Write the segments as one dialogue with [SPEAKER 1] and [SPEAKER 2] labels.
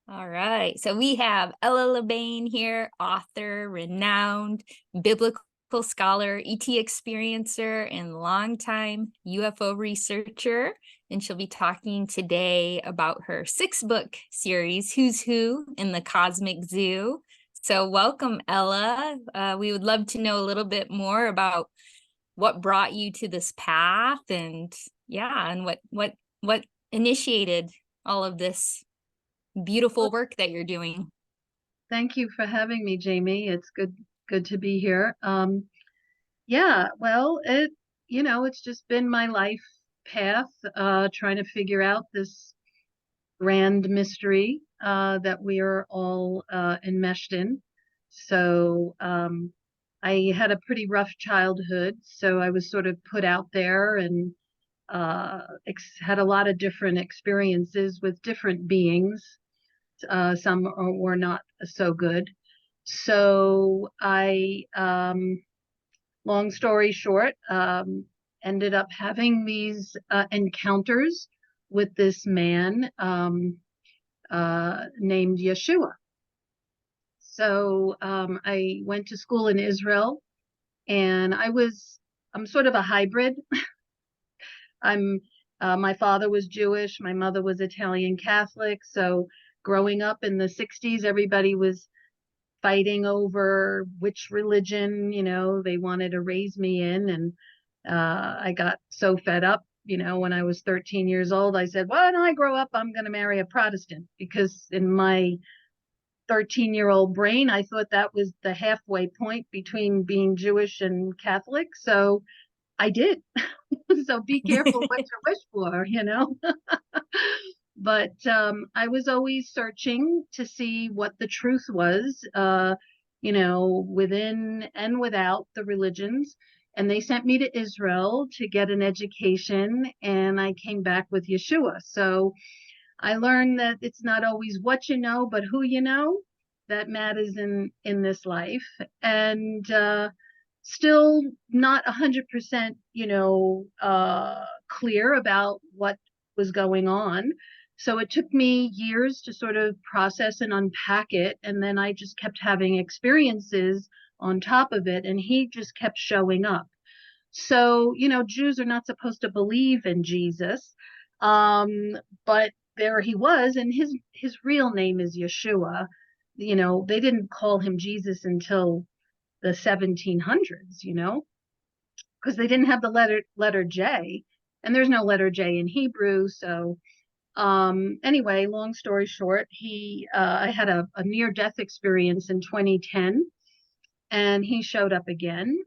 [SPEAKER 1] All right. So we have Ella LeBain here, author, renowned biblical scholar, ET experiencer, and longtime UFO researcher. And she'll be talking today about her 6-book series, Who's Who in the Cosmic Zoo. So welcome, Ella. We would love to know a little bit more about what brought you to this path and what initiated all of this beautiful
[SPEAKER 2] Well,
[SPEAKER 1] work that you're doing.
[SPEAKER 2] thank you for having me, Jamie. It's good to be here. Yeah, well, it's just been my life path, trying to figure out this grand mystery that we are all enmeshed in. So, I had a pretty rough childhood, so I was sort of put out there and had a lot of different experiences with different beings. Some were not so good. So long story short, ended up having these encounters with this man named Yeshua. So I went to school in Israel, and I'm sort of a hybrid. I'm My father was Jewish, my mother was Italian Catholic. So growing up in the 60s, everybody was fighting over which religion, they wanted to raise me in. And I got so fed up, when I was 13 years old, I said, well, when I grow up, I'm going to marry a Protestant, because in my 13-year-old brain, I thought that was the halfway point between being Jewish and Catholic. So I did. So be careful what you wish for. But I was always searching to see what the truth was, within and without the religions. And they sent me to Israel to get an education, and I came back with Yeshua. So I learned that it's not always what you know, but who you know that matters in this life. And still not 100%, clear about what was going on. So it took me years to sort of process and unpack it. And then I just kept having experiences on top of it, and he just kept showing up. So, Jews are not supposed to believe in Jesus. But there he was, and his real name is Yeshua. They didn't call him Jesus until the 1700s, because they didn't have the letter J, and there's no letter J in Hebrew. So anyway, long story short, I had a near death experience in 2010, and he showed up again,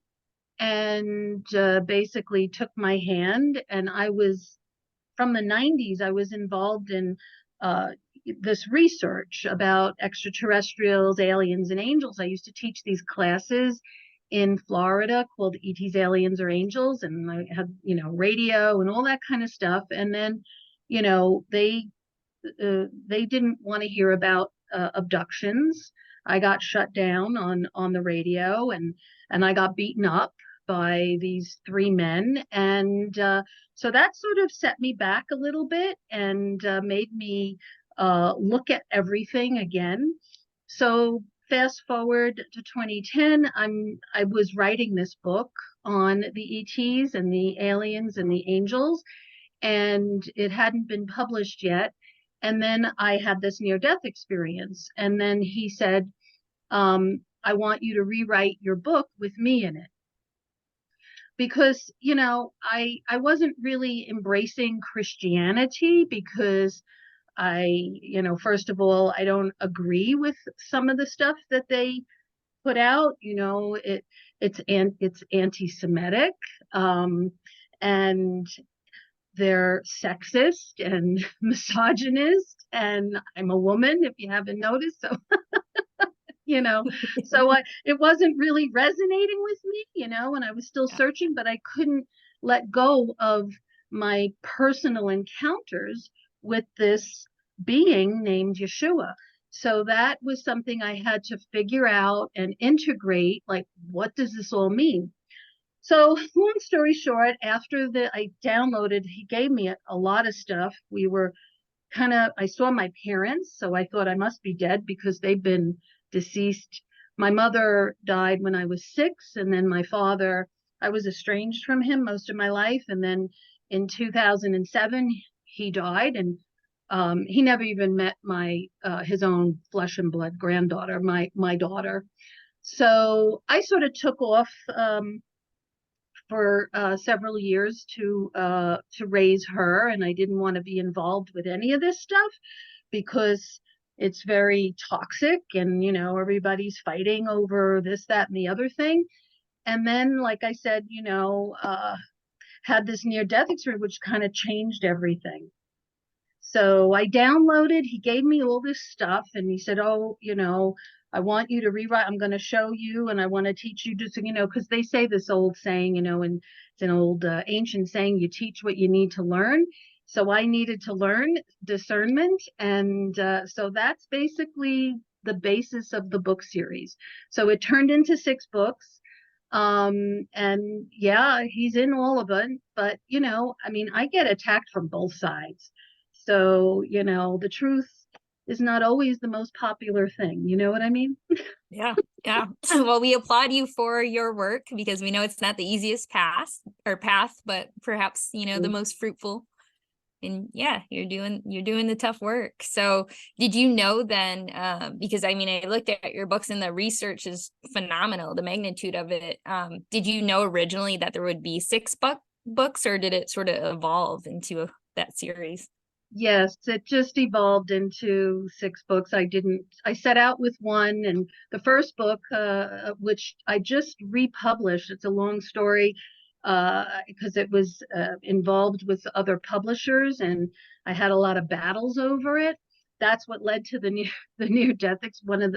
[SPEAKER 2] and basically took my hand. And I was, from the 90s, I was involved in uh, this research about extraterrestrials, aliens, and angels. I used to teach these classes in Florida called ET's Aliens or Angels, and I had, radio and all that kind of stuff. And then, they didn't want to hear about abductions. I got shut down on the radio, and I got beaten up by these 3 men. And so that sort of set me back a little bit, and made me look at everything again. So fast forward to 2010, I was writing this book on the ETs and the aliens and the angels, and it hadn't been published yet. And then I had this near death experience. And then he said, I want you to rewrite your book with me in it. Because, I wasn't really embracing Christianity, because first of all, I don't agree with some of the stuff that they put out. It's anti-Semitic, and they're sexist and misogynist, and I'm a woman, if you haven't noticed. So, you know, it wasn't really resonating with me, and I was still
[SPEAKER 1] Yeah.
[SPEAKER 2] searching, but I couldn't let go of my personal encounters with this being named Yeshua. So that was something I had to figure out and integrate. Like, what does this all mean? So, long story short, after I downloaded, he gave me a lot of stuff. We were I saw my parents, so I thought I must be dead because they've been deceased. My mother died when I was 6, and then my father, I was estranged from him most of my life. And then in 2007, he died, and he never even met my his own flesh and blood granddaughter, my daughter. So I sort of took off for several years to raise her, and I didn't want to be involved with any of this stuff because it's very toxic, and everybody's fighting over this, that, and the other thing. And then, like I said, had this near death experience, which kind of changed everything. So I downloaded, he gave me all this stuff and he said, oh, I want you to rewrite, I'm going to show you and I want to teach you just, because they say this old saying, and it's an old ancient saying, you teach what you need to learn. So I needed to learn discernment. And so that's basically the basis of the book series. So it turned into 6 books. And yeah, he's in all of it, but I mean, I get attacked from both sides. So, the truth is not always the most popular thing. You know what I mean?
[SPEAKER 1] Yeah. Yeah. Well, we applaud you for your work because we know it's not the easiest path, but perhaps, the most fruitful. And yeah, you're doing the tough work. So did you know then, because I mean, I looked at your books and the research is phenomenal, the magnitude of it. Did you know originally that there would be 6 books, or did it sort of evolve into that series?
[SPEAKER 2] Yes, it just evolved into 6 books. I set out with one, and the first book, which I just republished, it's a long story, because it was involved with other publishers, and I had a lot of battles over it. That's what led to the near the near death one of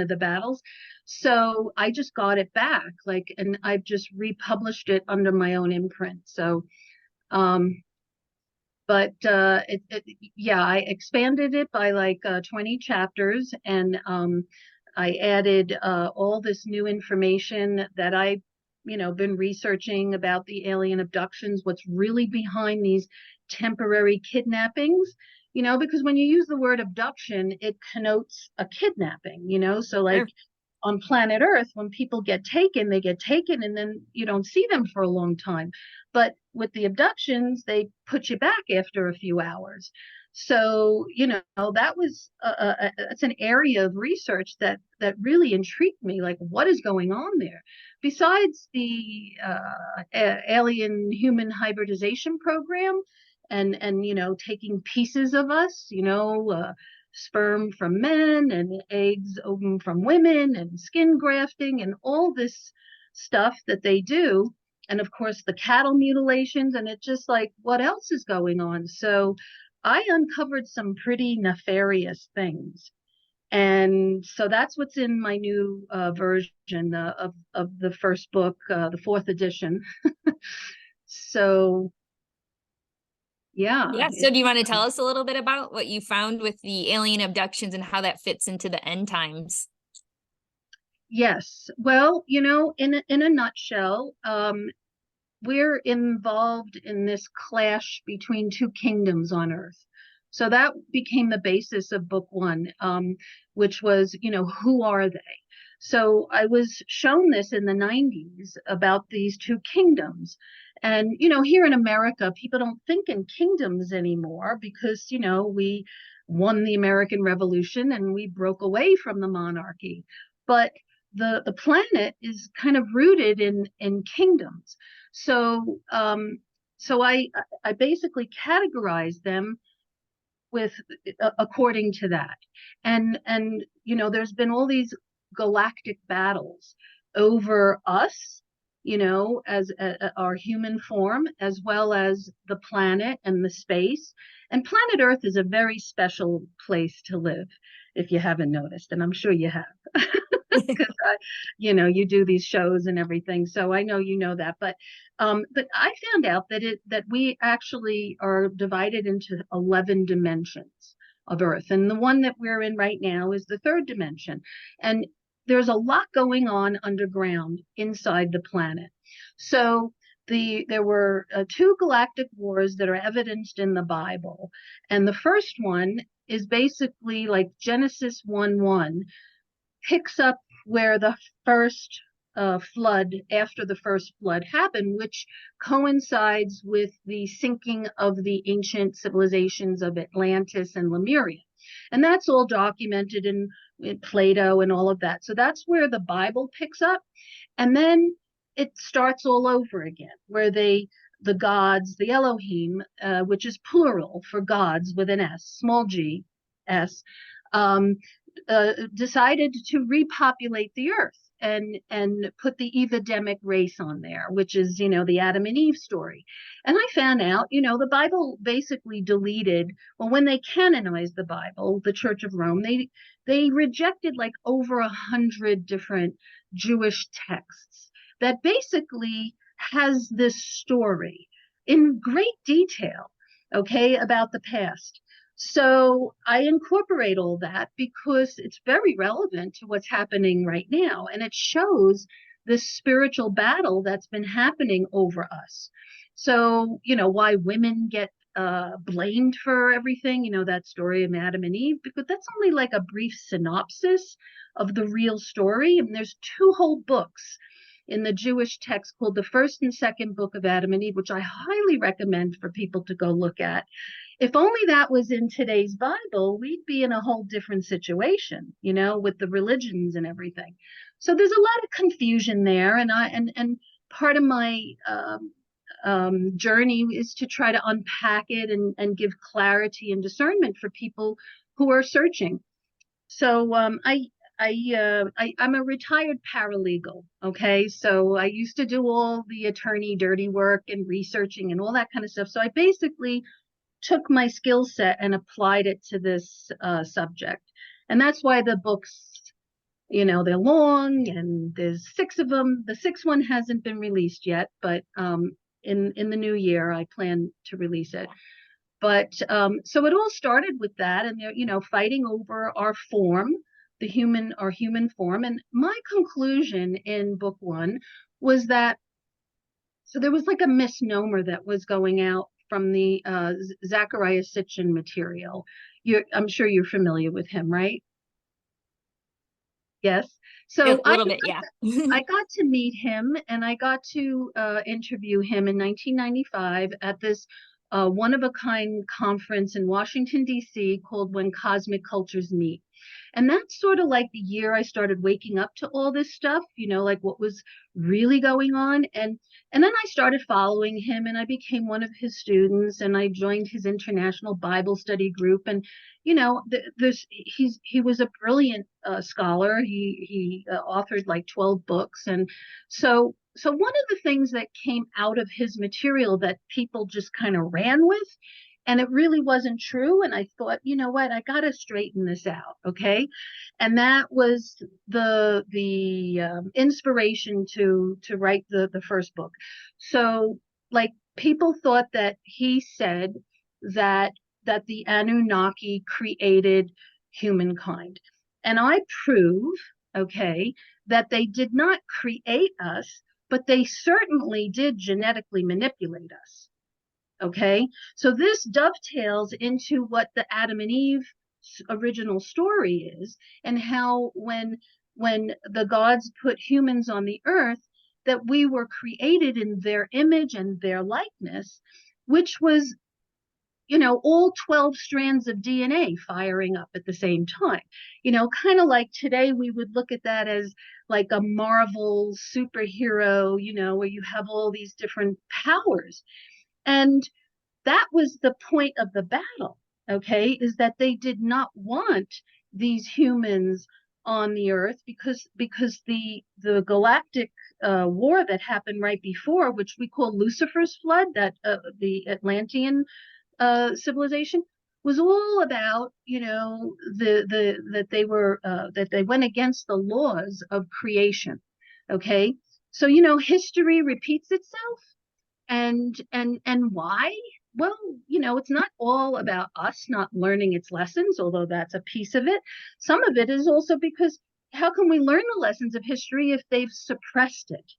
[SPEAKER 2] the battles. So I just got it back, and I've just republished it under my own imprint. So um but yeah, I expanded it by 20 chapters, and I added all this new information that I been researching about the alien abductions, what's really behind these temporary kidnappings, because when you use the word abduction, it connotes a kidnapping, so
[SPEAKER 1] Sure.
[SPEAKER 2] on planet Earth, when people get taken, they get taken and then you don't see them for a long time. But with the abductions, they put you back after a few hours. So, that was it's an area of research that really intrigued me. Like, what is going on there? Besides the alien human hybridization program, and taking pieces of us, sperm from men and eggs, ovum from women, and skin grafting and all this stuff that they do. And of course, the cattle mutilations, and it's just like, what else is going on? So I uncovered some pretty nefarious things. And so that's what's in my new version of the first book, the 4th edition. So yeah,
[SPEAKER 1] Yeah. So do you want to tell us a little bit about what you found with the alien abductions and how that fits into the end times?
[SPEAKER 2] yes. Well, in a nutshell, we're involved in this clash between 2 kingdoms on Earth. So that became the basis of book 1, which was, who are they? So I was shown this in the 90s about these 2 kingdoms. And, here in America, people don't think in kingdoms anymore because, we won the American Revolution and we broke away from the monarchy. But the planet is kind of rooted in kingdoms. So so I basically categorize them with according to that. And there's been all these galactic battles over us, as our human form, as well as the planet and the space. And planet Earth is a very special place to live, if you haven't noticed, and I'm sure you have. Because you do these shows and everything, so I know that. But I found out that we actually are divided into 11 dimensions of Earth, and the one that we're in right now is the 3rd dimension. And there's a lot going on underground inside the planet. So there were two galactic wars that are evidenced in the Bible, and the first one is basically like Genesis 1:1 picks up where the first flood, after the first flood happened, which coincides with the sinking of the ancient civilizations of Atlantis and Lemuria. And that's all documented in Plato and all of that. So that's where the Bible picks up. And then it starts all over again, where the gods, the Elohim, which is plural for gods with an S, small g, S, um, decided to repopulate the earth and put the Evedemic race on there, which is, the Adam and Eve story. And I found out, the Bible basically deleted, well, when they canonized the Bible, the Church of Rome, they rejected like over 100 different Jewish texts that basically has this story in great detail, okay, about the past. So I incorporate all that because it's very relevant to what's happening right now. And it shows this spiritual battle that's been happening over us. So, why women get blamed for everything, that story of Adam and Eve, because that's only like a brief synopsis of the real story. And there's two whole books in the Jewish text called the first and second book of Adam and Eve, which I highly recommend for people to go look at. If only that was in today's Bible, we'd be in a whole different situation, with the religions and everything. So there's a lot of confusion there, and part of my journey is to try to unpack it and give clarity and discernment for people who are searching. So I'm a retired paralegal. Okay, so I used to do all the attorney dirty work and researching and all that kind of stuff. So I basically took my skill set and applied it to this subject. And that's why the books, they're long and there's 6 of them. The 6th one hasn't been released yet, but in the new year, I plan to release it. But so it all started with that, and they're, fighting over our form, our human form. And my conclusion in book 1 was that, so there was like a misnomer that was going out from the Zachariah Sitchin material. I'm sure you're familiar with him, right? Yes.
[SPEAKER 1] A
[SPEAKER 2] So
[SPEAKER 1] little bit, yeah.
[SPEAKER 2] I got to meet him, and I got to interview him in 1995 at this one-of-a-kind conference in Washington, D.C. called When Cosmic Cultures Meet. And that's sort of like the year I started waking up to all this stuff, like what was really going on. And then I started following him, and I became one of his students, and I joined his international Bible study group. And he was a brilliant scholar. He authored like 12 books, and so one of the things that came out of his material that people just kind of ran with, and it really wasn't true. And I thought, you know what, I got to straighten this out, okay? And that was the inspiration to write the first book. So, like, people thought that he said that the Anunnaki created humankind. And I prove, okay, that they did not create us, but they certainly did genetically manipulate us. Okay, so this dovetails into what the Adam and Eve original story is, and how when the gods put humans on the earth, that we were created in their image and their likeness, which was, all 12 strands of DNA firing up at the same time. Kind of like today we would look at that as like a Marvel superhero, where you have all these different powers. And that was the point of the battle, okay, is that they did not want these humans on the earth because the galactic war that happened right before, which we call Lucifer's flood, that the Atlantean civilization, was all about, that they went against the laws of creation. Okay, so history repeats itself. And why? Well, it's not all about us not learning its lessons, although that's a piece of it. Some of it is also because how can we learn the lessons of history if they've suppressed it?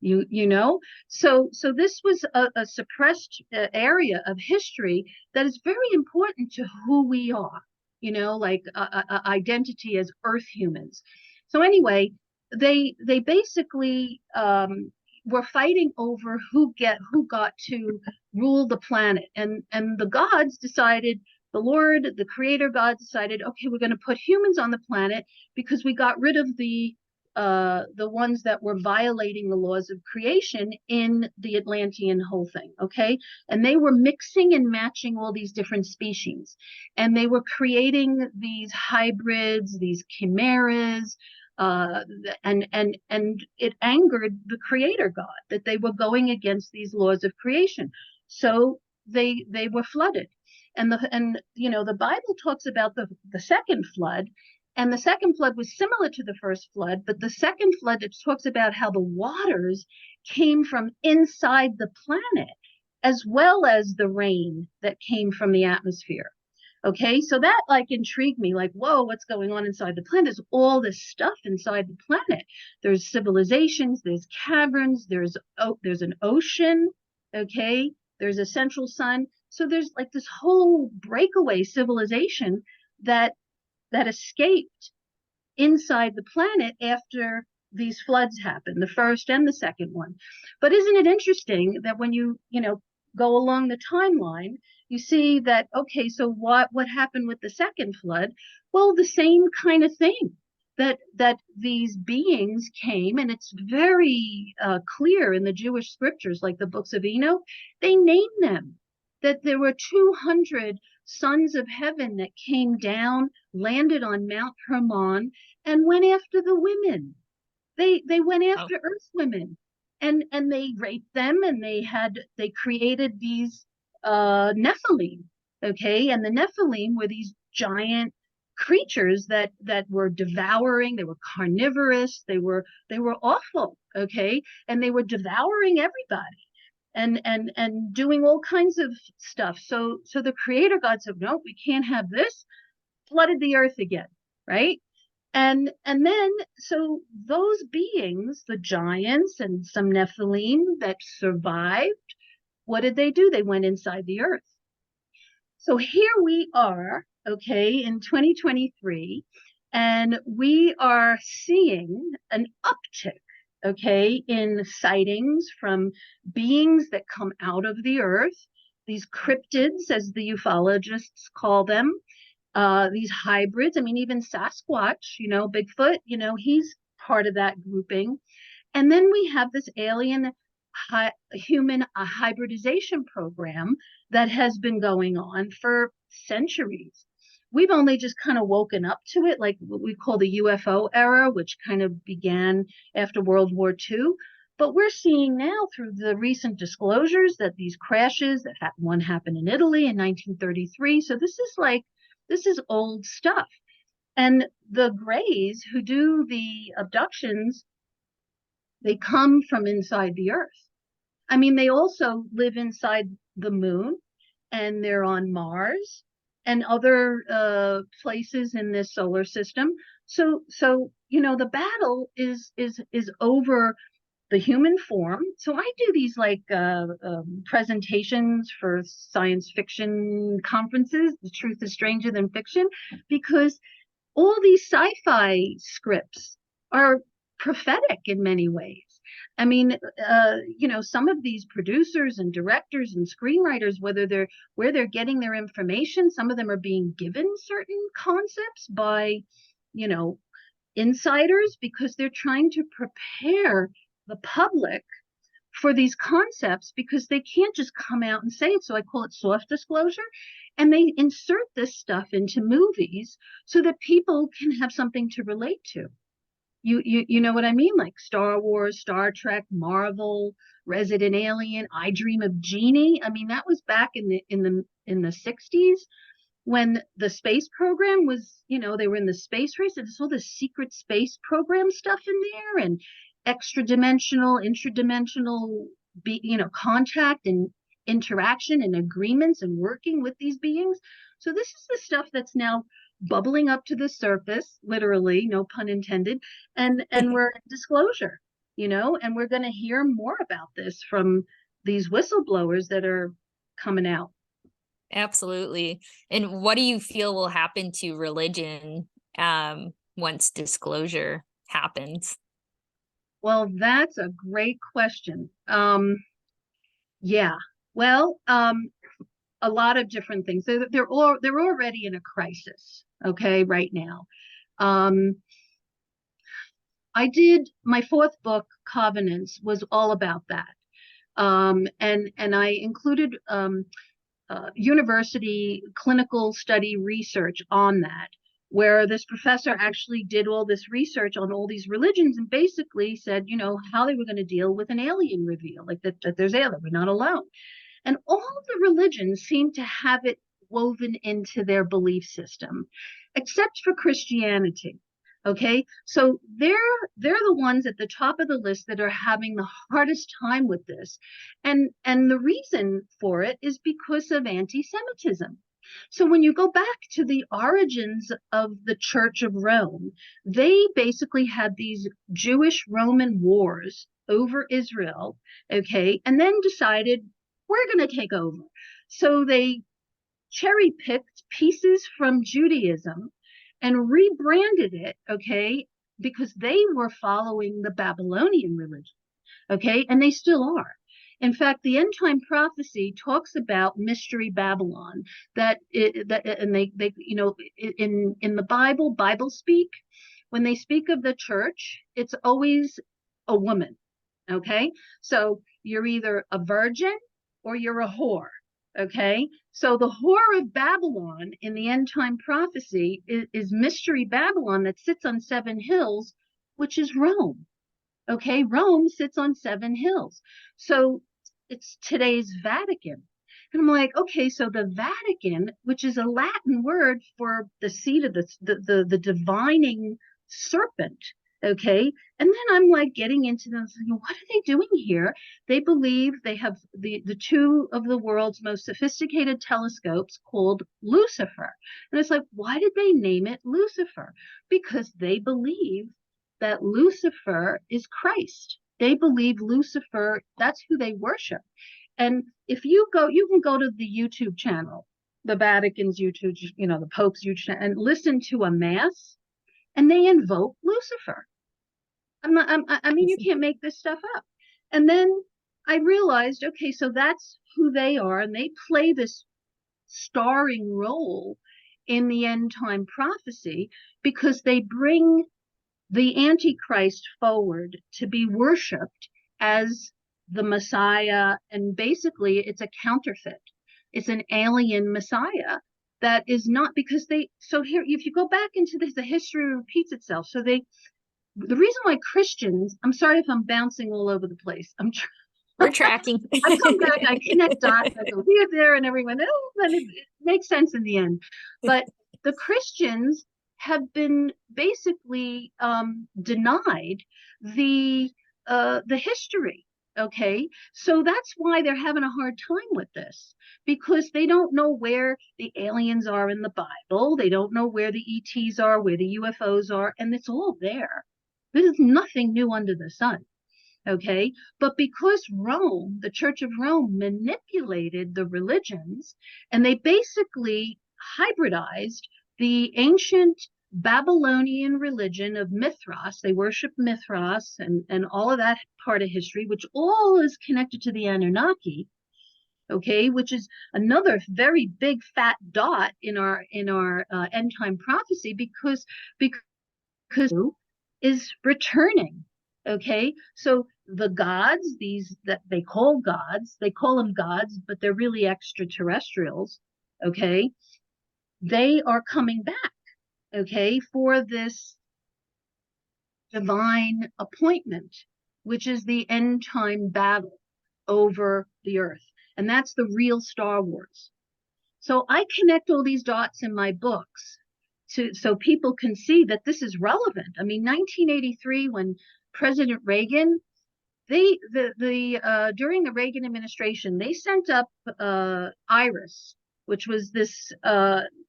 [SPEAKER 2] You know, so this was a suppressed area of history that is very important to who we are, you know, like identity as earth humans. So anyway, they basically were fighting over who got to rule the planet, and the gods decided, the Lord, the creator God decided, okay, we're going to put humans on the planet because we got rid of the ones that were violating the laws of creation in the Atlantean whole thing, okay? And they were mixing and matching all these different species, and they were creating these hybrids, these chimeras, and it angered the creator God that they were going against these laws of creation. So they were flooded. And you know, the Bible talks about the second flood, and the second flood was similar to the first flood, but the second flood, it talks about how the waters came from inside the planet, as well as the rain that came from the atmosphere. Okay, so that like intrigued me, like, whoa, what's going on inside the planet? There's all this stuff inside the planet. There's civilizations, there's caverns, there's an ocean, okay, there's a central sun. So there's like this whole breakaway civilization that escaped inside the planet after these floods happened, the first and the second one. But isn't it interesting that when you know, go along the timeline, you see that, okay, so what happened with the second flood? Well, the same kind of thing, that these beings came, and it's very clear in the Jewish scriptures, like the books of Enoch, they name them, that there were 200 sons of heaven that came down, landed on Mount Hermon, and went after the women. They went
[SPEAKER 1] Oh,
[SPEAKER 2] after Earth women, and they raped them, and they created these Nephilim. Okay, and the Nephilim were these giant creatures that were devouring. They were carnivorous. They were awful. Okay, and they were devouring everybody and doing all kinds of stuff. So the creator God said, no, we can't have this, flooded the earth again, right? And then so those beings, the giants and some Nephilim that survived, what did they do? They went inside the earth. So here we are, okay, in 2023, and we are seeing an uptick, okay, in sightings from beings that come out of the earth, these cryptids, as the ufologists call them, these hybrids. I mean, even Sasquatch, you know, Bigfoot, you know, he's part of that grouping. And then we have this alien human hybridization program that has been going on for centuries. We've only just kind of woken up to it, like what we call the UFO era, which kind of began after World War II. But we're seeing now through the recent disclosures that these crashes, that one happened in Italy in 1933. So this is old stuff. And the Greys who do the abductions, they come from inside the earth. I mean, they also live inside the moon, and they're on Mars and other places in this solar system. So you know, the battle is over the human form. So I do these like presentations for science fiction conferences. The truth is stranger than fiction, because all these sci-fi scripts are prophetic in many ways. I mean, you know, some of these producers and directors and screenwriters, where they're getting their information, some of them are being given certain concepts by, you know, insiders, because they're trying to prepare the public for these concepts, because they can't just come out and say it. So I call it soft disclosure. And they insert this stuff into movies so that people can have something to relate to. You know what I mean? Like Star Wars, Star Trek, Marvel, Resident Alien, I Dream of Jeannie. I mean, that was back in the 60s, when the space program was, you know, they were in the space race, and there's all this secret space program stuff in there, and extra dimensional, interdimensional, you know, contact and interaction and agreements and working with these beings. So this is the stuff that's now bubbling up to the surface, literally, no pun intended, and we're in disclosure. and we're going to hear more about this from these whistleblowers that are coming out.
[SPEAKER 1] Absolutely. And what do you feel will happen to religion once disclosure happens?
[SPEAKER 2] Well, that's a great question. Yeah. Well, a lot of different things. They're already in a crisis, okay, right now. Um, I did my fourth book, Covenants, was all about that. And I included university clinical study research on that, where this professor actually did all this research on all these religions and basically said, how they were going to deal with an alien reveal, like that there's alien, we're not alone. And all of the religions seem to have it woven into their belief system, except for Christianity. Okay, so they're the ones at the top of the list that are having the hardest time with this, and the reason for it is because of anti-Semitism. So when you go back to the origins of the Church of Rome, they basically had these Jewish Roman wars over Israel, okay, and then decided we're going to take over. So they cherry picked pieces from Judaism and rebranded it, okay, because they were following the Babylonian religion, okay, and they still are. In fact, the end time prophecy talks about mystery Babylon. And they in the Bible speak, when they speak of the church, it's always a woman. Okay, so you're either a virgin or you're a whore. Okay, so the whore of Babylon in the end time prophecy is mystery Babylon that sits on 7 hills, which is Rome. Okay, Rome sits on 7 hills. So it's today's Vatican. And I'm like, okay, so the Vatican, which is a Latin word for the seat of the divining serpent, okay? And then I'm like getting into them, thinking, what are they doing here? They believe they have the two of the world's most sophisticated telescopes called Lucifer. And it's like, why did they name it Lucifer? Because they believe that Lucifer is Christ. They believe Lucifer, that's who they worship. And if you go, you can go to the YouTube channel, the Vatican's YouTube, the Pope's YouTube, and listen to a mass, and they invoke Lucifer. I mean, you can't make this stuff up. And then I realized, okay, so that's who they are, and they play this starring role in the end time prophecy because they bring the Antichrist forward to be worshipped as the Messiah. And basically, it's a counterfeit. It's an alien Messiah that is not, because so here, if you go back into this, the history repeats itself. So the reason why Christians, I'm sorry if I'm bouncing all over the place.
[SPEAKER 1] We're tracking.
[SPEAKER 2] I come back, I connect dots, I go here, there, and everyone. Then it makes sense in the end. But the Christians have been basically denied the history. Okay, so that's why they're having a hard time with this, because they don't know where the aliens are in the Bible. They don't know where the ETs are, where the UFOs are, and it's all there. This is nothing new under the sun. Okay, but because Rome, the Church of Rome, manipulated the religions, and they basically hybridized the ancient Babylonian religion of Mithras. They worship Mithras and all of that part of history, which all is connected to the Anunnaki. Okay, which is another very big fat dot in our end time prophecy, because is returning. Okay, so the gods, these that they call gods, they call them gods, but they're really extraterrestrials. Okay, they are coming back. Okay, for this divine appointment, which is the end time battle over the earth. And that's the real Star Wars. So I connect all these dots in my books so people can see that this is relevant. I mean, 1983, when President Reagan, during the Reagan administration, they sent up Iris, which was this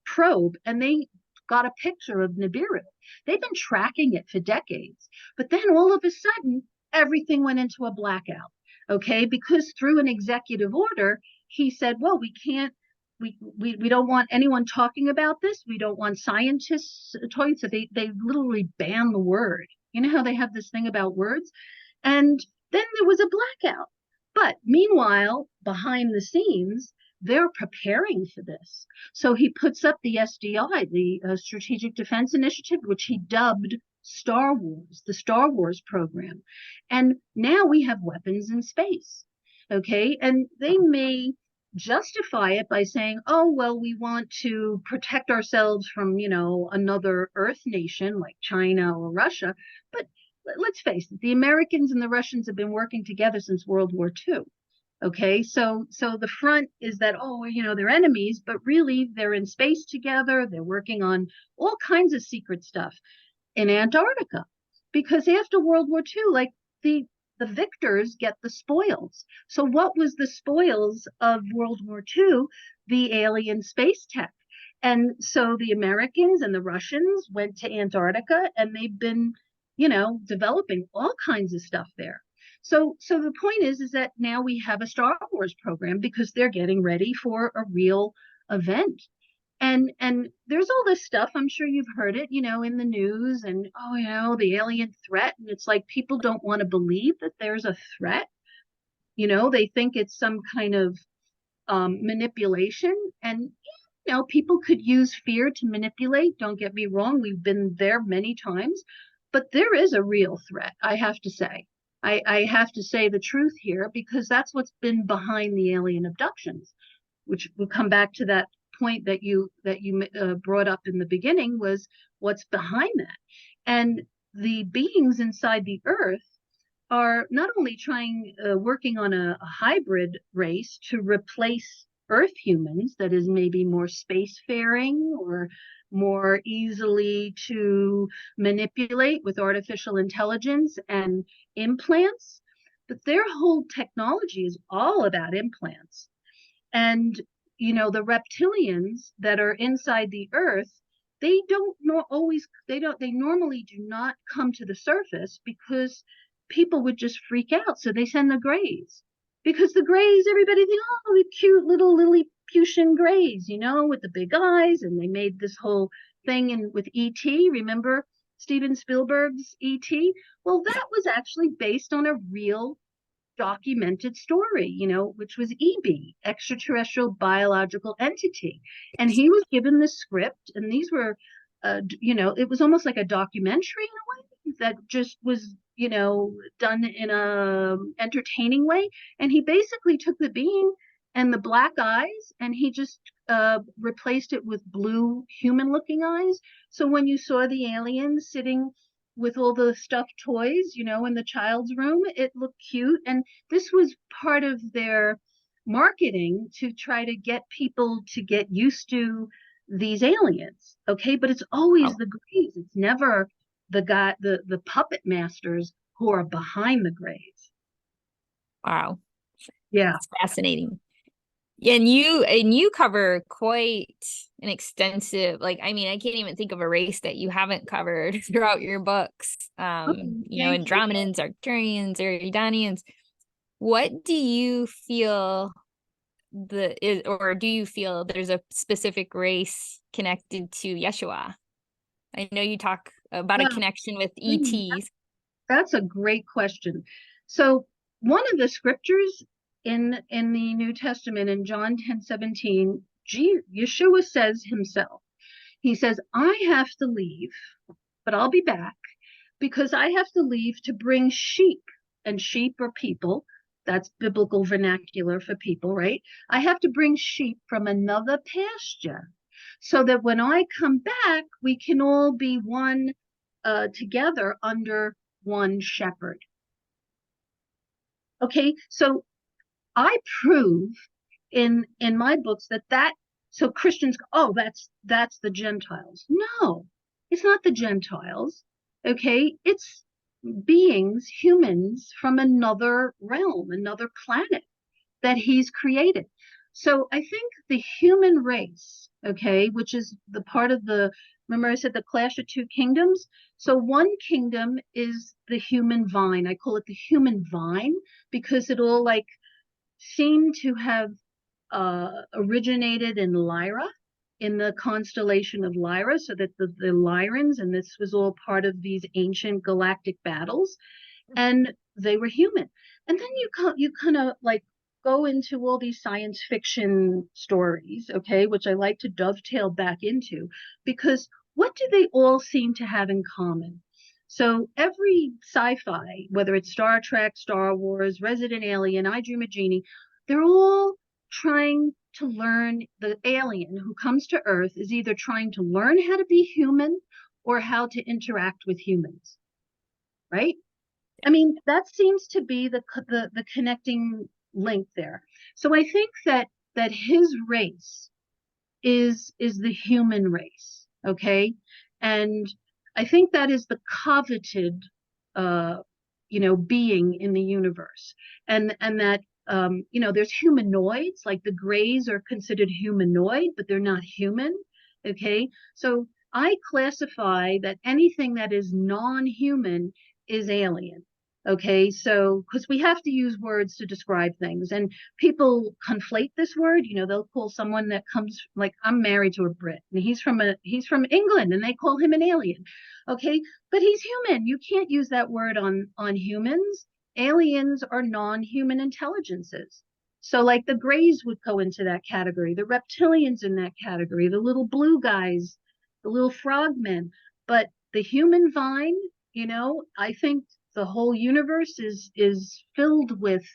[SPEAKER 2] probe, and they got a picture of Nibiru. They've been tracking it for decades, but then all of a sudden, everything went into a blackout. Okay, because through an executive order, he said, well, we can't, we don't want anyone talking about this. We don't want scientists talking. So they literally banned the word. You know how they have this thing about words? And then there was a blackout. But meanwhile, behind the scenes, they're preparing for this. So he puts up the SDI, the Strategic Defense Initiative, which he dubbed Star Wars, the Star Wars program. And now we have weapons in space. Okay. And they may justify it by saying, oh, well, we want to protect ourselves from, another Earth nation like China or Russia. But let's face it, the Americans and the Russians have been working together since World War II. Okay, so the front is that, oh, they're enemies, but really they're in space together. They're working on all kinds of secret stuff in Antarctica, because after World War II, like the victors get the spoils. So what was the spoils of World War II? The alien space tech. And so the Americans and the Russians went to Antarctica, and they've been, developing all kinds of stuff there. So the point is that now we have a Star Wars program because they're getting ready for a real event. And there's all this stuff, I'm sure you've heard it, in the news, and the alien threat. And it's like people don't want to believe that there's a threat. They think it's some kind of manipulation. And people could use fear to manipulate. Don't get me wrong, we've been there many times, but there is a real threat, I have to say. I have to say the truth here, because that's what's been behind the alien abductions, which will come back to that point that you brought up in the beginning, was what's behind that. And the beings inside the earth are not only working on a hybrid race to replace earth humans that is maybe more spacefaring or more easily to manipulate with artificial intelligence and implants, but their whole technology is all about implants. And the reptilians that are inside the earth, they normally do not come to the surface, because people would just freak out. So they send the grays, because the grays, everybody thinks, oh, the cute little Lilliputian grays, with the big eyes. And they made this whole thing with E.T. Remember Steven Spielberg's E.T.? Well, that was actually based on a real documented story, which was EB, extraterrestrial biological entity. And he was given the script, and these were, it was almost like a documentary in a way that just was, done in a entertaining way. And he basically took the being and the black eyes, and he just replaced it with blue human looking eyes. So when you saw the aliens sitting with all the stuffed toys, in the child's room, it looked cute. And this was part of their marketing to try to get people to get used to these aliens. Okay. But it's always the grays. It's never the puppet masters who are behind the grays.
[SPEAKER 1] Wow.
[SPEAKER 2] Yeah.
[SPEAKER 1] It's fascinating. And you cover quite an extensive, I can't even think of a race that you haven't covered throughout your books. Andromedans, Arcturians, Eridanians. What do you feel or do you feel there's a specific race connected to Yeshua? I know you talk about a connection with ETs.
[SPEAKER 2] That's a great question. So one of the scriptures in the New Testament, in John 10:17, Yeshua says himself, he says, I have to leave, but I'll be back, because I have to leave to bring sheep, and sheep are people. That's biblical vernacular for people, right? I have to bring sheep from another pasture, so that when I come back, we can all be one together under one shepherd. Okay, so I prove in my books that so Christians, oh, that's the Gentiles. No, it's not the Gentiles. Okay, it's beings, humans from another realm, another planet that he's created. So I think the human race, okay, which is the part of the Remember I said the clash of two kingdoms? So one kingdom is the human vine. I call it the human vine because it all like seemed to have originated in Lyra, in the constellation of Lyra, so that the Lyrans, and this was all part of these ancient galactic battles, and they were human. And then you kind of like go into all these science fiction stories, okay, which I like to dovetail back into, because what do they all seem to have in common? So every sci-fi, whether it's Star Trek, Star Wars, Resident Alien, I Dream of Jeannie, they're all trying to learn. The alien who comes to Earth is either trying to learn how to be human or how to interact with humans, right? I mean, that seems to be the connecting link there. So I think that his race is the human race, okay? And I think that is the coveted uh being in the universe. And that there's humanoids, like the Greys are considered humanoid, but they're not human, okay? So I classify that anything that is non-human is alien. Okay, so because we have to use words to describe things, and people conflate this word. They'll call someone that comes, like, I'm married to a Brit, and he's from England, and they call him an alien. Okay, but he's human. You can't use that word on humans. Aliens are non-human intelligences. So, like, the Greys would go into that category, the reptilians in that category, the little blue guys, the little frogmen. But the human vine, I think the whole universe is filled with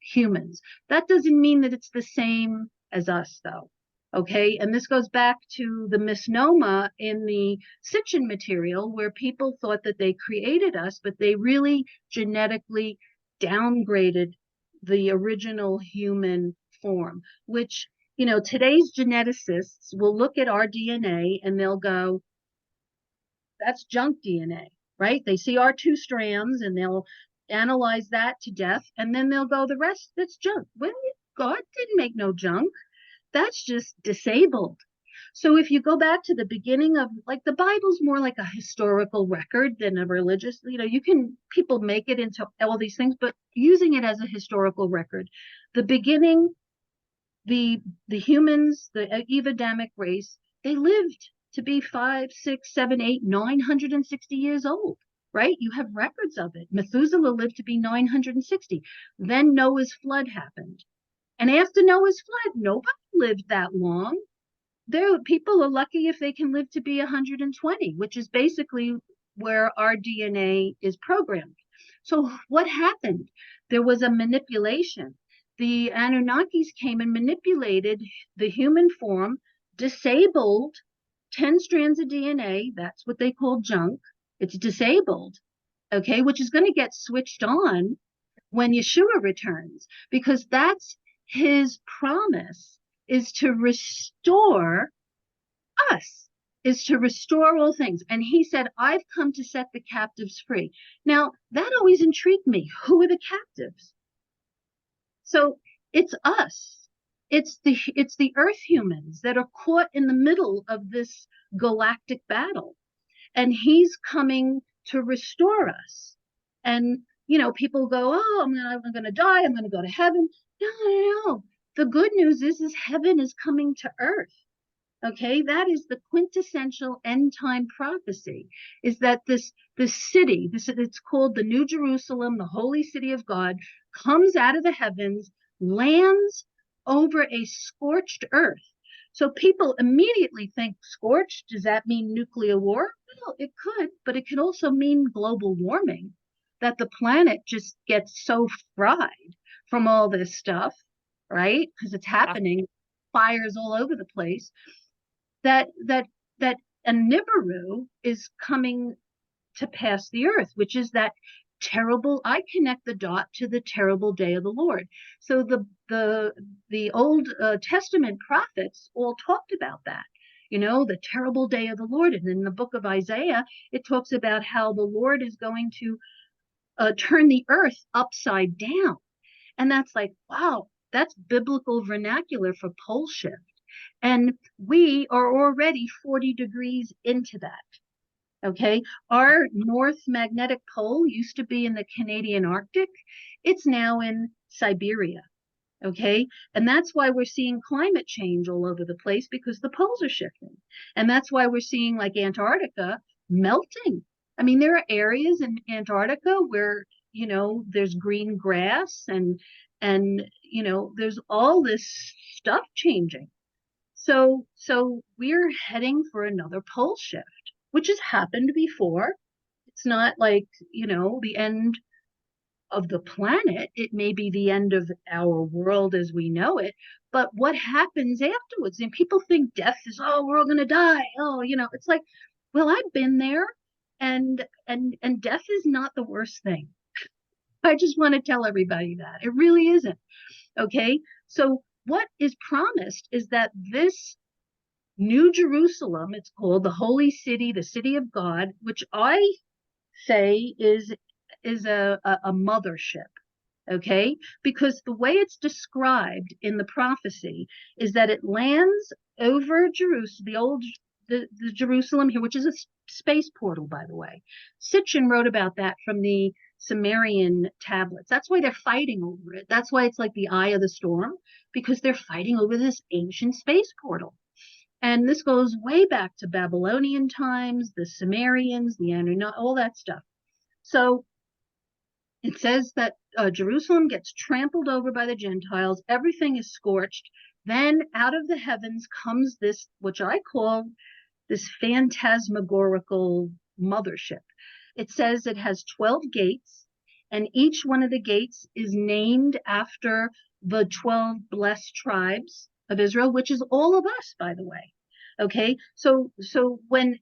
[SPEAKER 2] humans. That doesn't mean that it's the same as us, though. Okay, and this goes back to the misnomer in the Sitchin material, where people thought that they created us, but they really genetically downgraded the original human form, which, today's geneticists will look at our DNA and they'll go, that's junk DNA, right? They see our two strands and they'll analyze that to death, and then they'll go, the rest, that's junk. Well, God didn't make no junk. That's just disabled. So if you go back to the beginning of, like, the Bible's more like a historical record than a religious, people make it into all these things, but using it as a historical record, the beginning, the humans, the Evadamic race, they lived to be 5, 6, 7, 8, 960 years old, right? You have records of it. Methuselah lived to be 960. Then Noah's flood happened. And after Noah's flood, nobody lived that long. People are lucky if they can live to be 120, which is basically where our DNA is programmed. So what happened? There was a manipulation. The Anunnakis came and manipulated the human form, disabled 10 strands of DNA. That's what they call junk. It's disabled, okay, which is going to get switched on when Yeshua returns, because that's his promise, is to restore us, is to restore all things. And he said, I've come to set the captives free. Now, that always intrigued me. Who are the captives? So it's us. It's the earth humans that are caught in the middle of this galactic battle. And he's coming to restore us. And people go, oh, I'm gonna die, I'm gonna go to heaven. No, no, no. The good news is heaven is coming to earth. Okay, that is the quintessential end time prophecy, is that this city, it's called the New Jerusalem, the holy city of God, comes out of the heavens, lands over a scorched earth. So people immediately think, scorched, does that mean nuclear war? Well, it could, but it could also mean global warming, that the planet just gets so fried from all this stuff, right? Because it's happening, fires all over the place, that a Nibiru is coming to pass the earth, which is that terrible. I connect the dot to the terrible day of the Lord. So the Old Testament prophets all talked about that. The terrible day of the Lord. And in the book of Isaiah, it talks about how the Lord is going to turn the earth upside down. And that's like, wow, that's biblical vernacular for pole shift. And we are already 40 degrees into that. Okay. Our North Magnetic Pole used to be in the Canadian Arctic. It's now in Siberia. Okay. And that's why we're seeing climate change all over the place, because the poles are shifting. And that's why we're seeing like Antarctica melting. I mean, there are areas in Antarctica where, there's green grass and there's all this stuff changing. So we're heading for another pole shift, which has happened before. It's not like, the end of the planet. It may be the end of our world as we know it, but what happens afterwards? And people think death is, oh, we're all going to die. Oh, it's like, well, I've been there, and death is not the worst thing. I just want to tell everybody that it really isn't. Okay. So what is promised is that this New Jerusalem, it's called the Holy City, the City of God, which I say is a mothership. Okay, because the way it's described in the prophecy is that it lands over Jerusalem, the Jerusalem here, which is a space portal, by the way. Sitchin wrote about that from the Sumerian tablets. That's why they're fighting over it. That's why it's like the eye of the storm, because they're fighting over this ancient space portal. And this goes way back to Babylonian times, the Sumerians, the Anunnaki, all that stuff. So it says that Jerusalem gets trampled over by the Gentiles. Everything is scorched. Then out of the heavens comes this, which I call this phantasmagorical mothership. It says it has 12 gates, and each one of the gates is named after the 12 blessed tribes of Israel, which is all of us, by the way. Okay, so when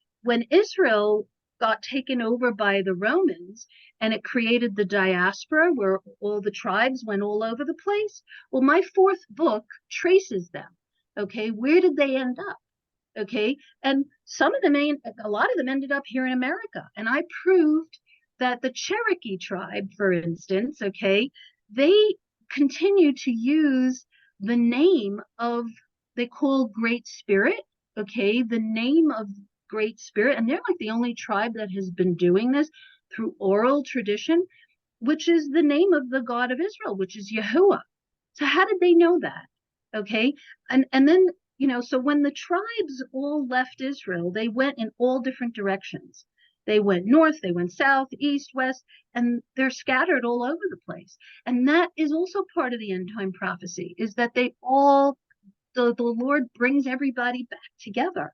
[SPEAKER 2] Israel got taken over by the Romans and it created the diaspora where all the tribes went all over the place, well, my fourth book traces them. Okay, where did they end up? Okay, and a lot of them ended up here in America, and I proved that the Cherokee tribe, for instance, okay, they continue to use the name of, they call Great Spirit, okay, the name of Great Spirit, and they're like the only tribe that has been doing this through oral tradition, which is the name of the God of Israel, which is Yahuwah. So how did they know that? Okay, and then so when the tribes all left Israel, they went in all different directions. They went north, they went south, east, west, and they're scattered all over the place. And that is also part of the end time prophecy, is that they all, the Lord brings everybody back together,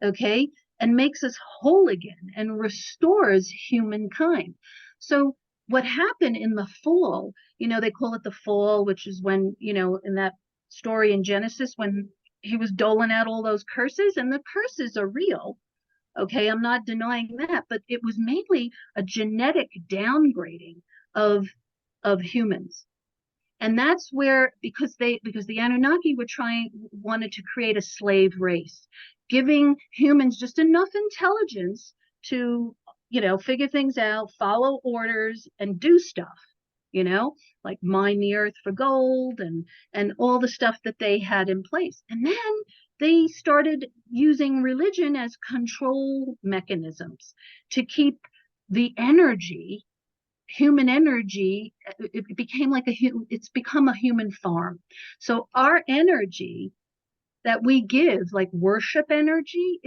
[SPEAKER 2] okay, and makes us whole again and restores humankind. So what happened in the fall, they call it the fall, which is when, in that story in Genesis, when he was doling out all those curses, and the curses are real. Okay, I'm not denying that, but it was mainly a genetic downgrading of humans. And that's where, because the Anunnaki wanted to create a slave race, giving humans just enough intelligence to, figure things out, follow orders, and do stuff, like mine the earth for gold and all the stuff that they had in place. And then they started using religion as control mechanisms to keep the energy, human energy. It became like it's become a human farm. So our energy that we give, like worship energy,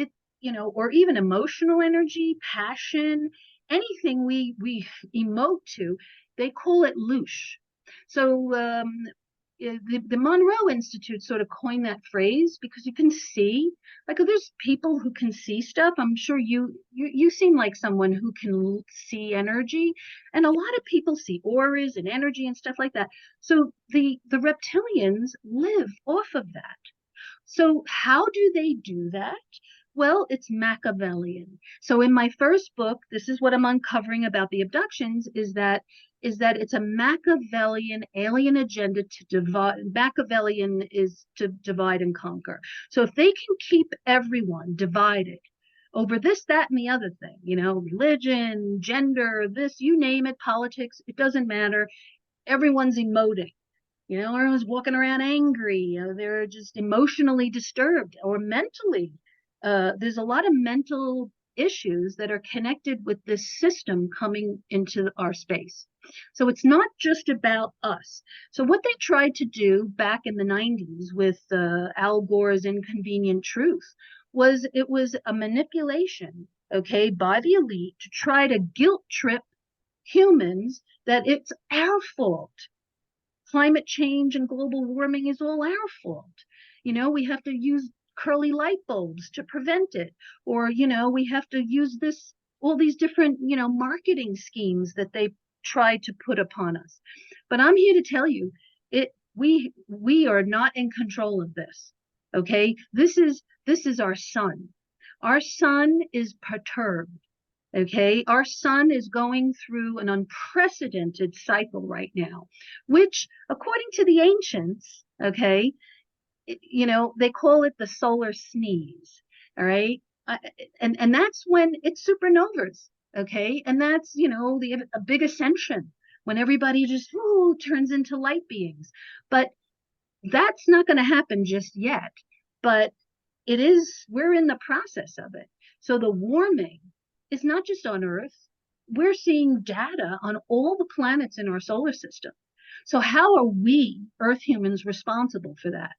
[SPEAKER 2] or even emotional energy, passion, anything we emote to, they call it loosh. So the Monroe Institute sort of coined that phrase, because you can see, like, there's people who can see stuff. I'm sure you seem like someone who can see energy, and a lot of people see auras and energy and stuff like that. So the reptilians live off of that. So how do they do that? Well, it's Machiavellian. So in my first book, this is what I'm uncovering about the abductions, is that it's a Machiavellian alien agenda to divide. Machiavellian is to divide and conquer. So if they can keep everyone divided over this, that, and the other thing, religion, gender, this, you name it, politics, it doesn't matter. Everyone's emoting. You know, everyone's walking around angry. They're just emotionally disturbed or mentally. There's a lot of mental issues that are connected with this system coming into our space. So it's not just about us. So what they tried to do back in the 90s with Al Gore's Inconvenient Truth was it was a manipulation, okay, by the elite to try to guilt trip humans that it's our fault. Climate change and global warming is all our fault. You know, we have to use curly light bulbs to prevent it. Or, you know, we have to use this, all these different, you know, marketing schemes that they try to put upon us. But I'm here to tell you, we are not in control of this. Okay. This is our sun. Our sun is perturbed. Okay, our sun is going through an unprecedented cycle right now, which, according to the ancients, okay, you know, they call it the solar sneeze. All right, and that's when it's supernovas. Okay, and that's, you know, a big ascension when everybody just turns into light beings. But that's not going to happen just yet. But it is, we're in the process of it. So the warming is not just on Earth. We're seeing data on all the planets in our solar system. So how are we, Earth humans, responsible for that?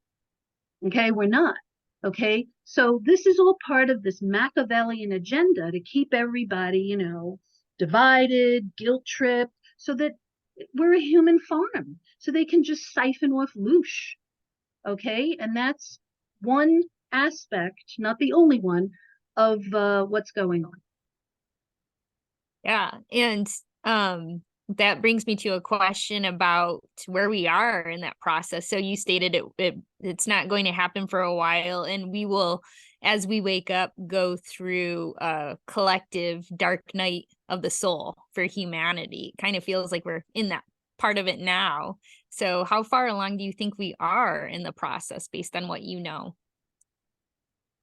[SPEAKER 2] Okay, we're not. Okay, so this is all part of this Machiavellian agenda to keep everybody, you know, divided, guilt tripped, so that we're a human farm, so they can just siphon off loosh. Okay, and that's one aspect, not the only one, of what's going on.
[SPEAKER 1] Yeah, and, that brings me to a question about where we are in that process. So you stated it's not going to happen for a while, and we will, as we wake up, go through a collective dark night of the soul for humanity. Kind of feels like we're in that part of it now. So how far along do you think we are in the process based on what you know?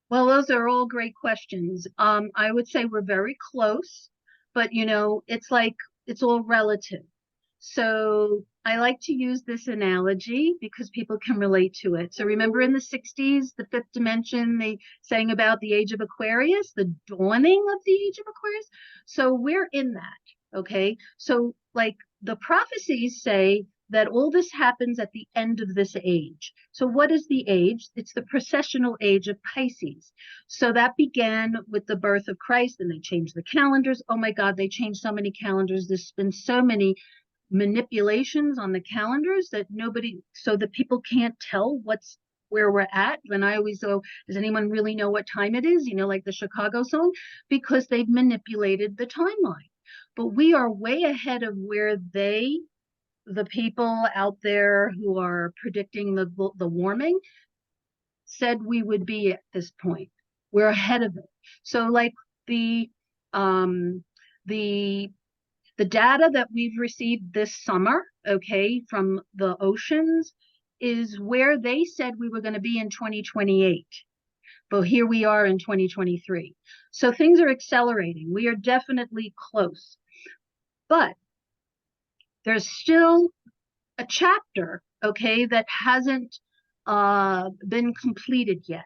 [SPEAKER 2] Well, those are all great questions. I would say we're very close, but you know, it's like it's all relative. So I like to use this analogy because people can relate to it. So remember in the 60s, the fifth dimension, they sang about the age of Aquarius, the dawning of the age of Aquarius. So we're in that. Okay. So like the prophecies say that all this happens at the end of this age. So what is the age? It's the processional age of Pisces. So that began with the birth of Christ, and they changed the calendars. Oh my God, they changed so many calendars. There's been so many manipulations on the calendars that nobody, so that people can't tell where we're at. And I always go, does anyone really know what time it is? You know, like the Chicago song, because they've manipulated the timeline. But we are way ahead of where the people out there who are predicting the warming said we would be at this point. We're ahead of it. So like the um the the data that we've received this summer, okay, from the oceans is where they said we were going to be in 2028. But here we are in 2023. So things are accelerating. We are definitely close. But there's still a chapter, okay, that hasn't been completed yet,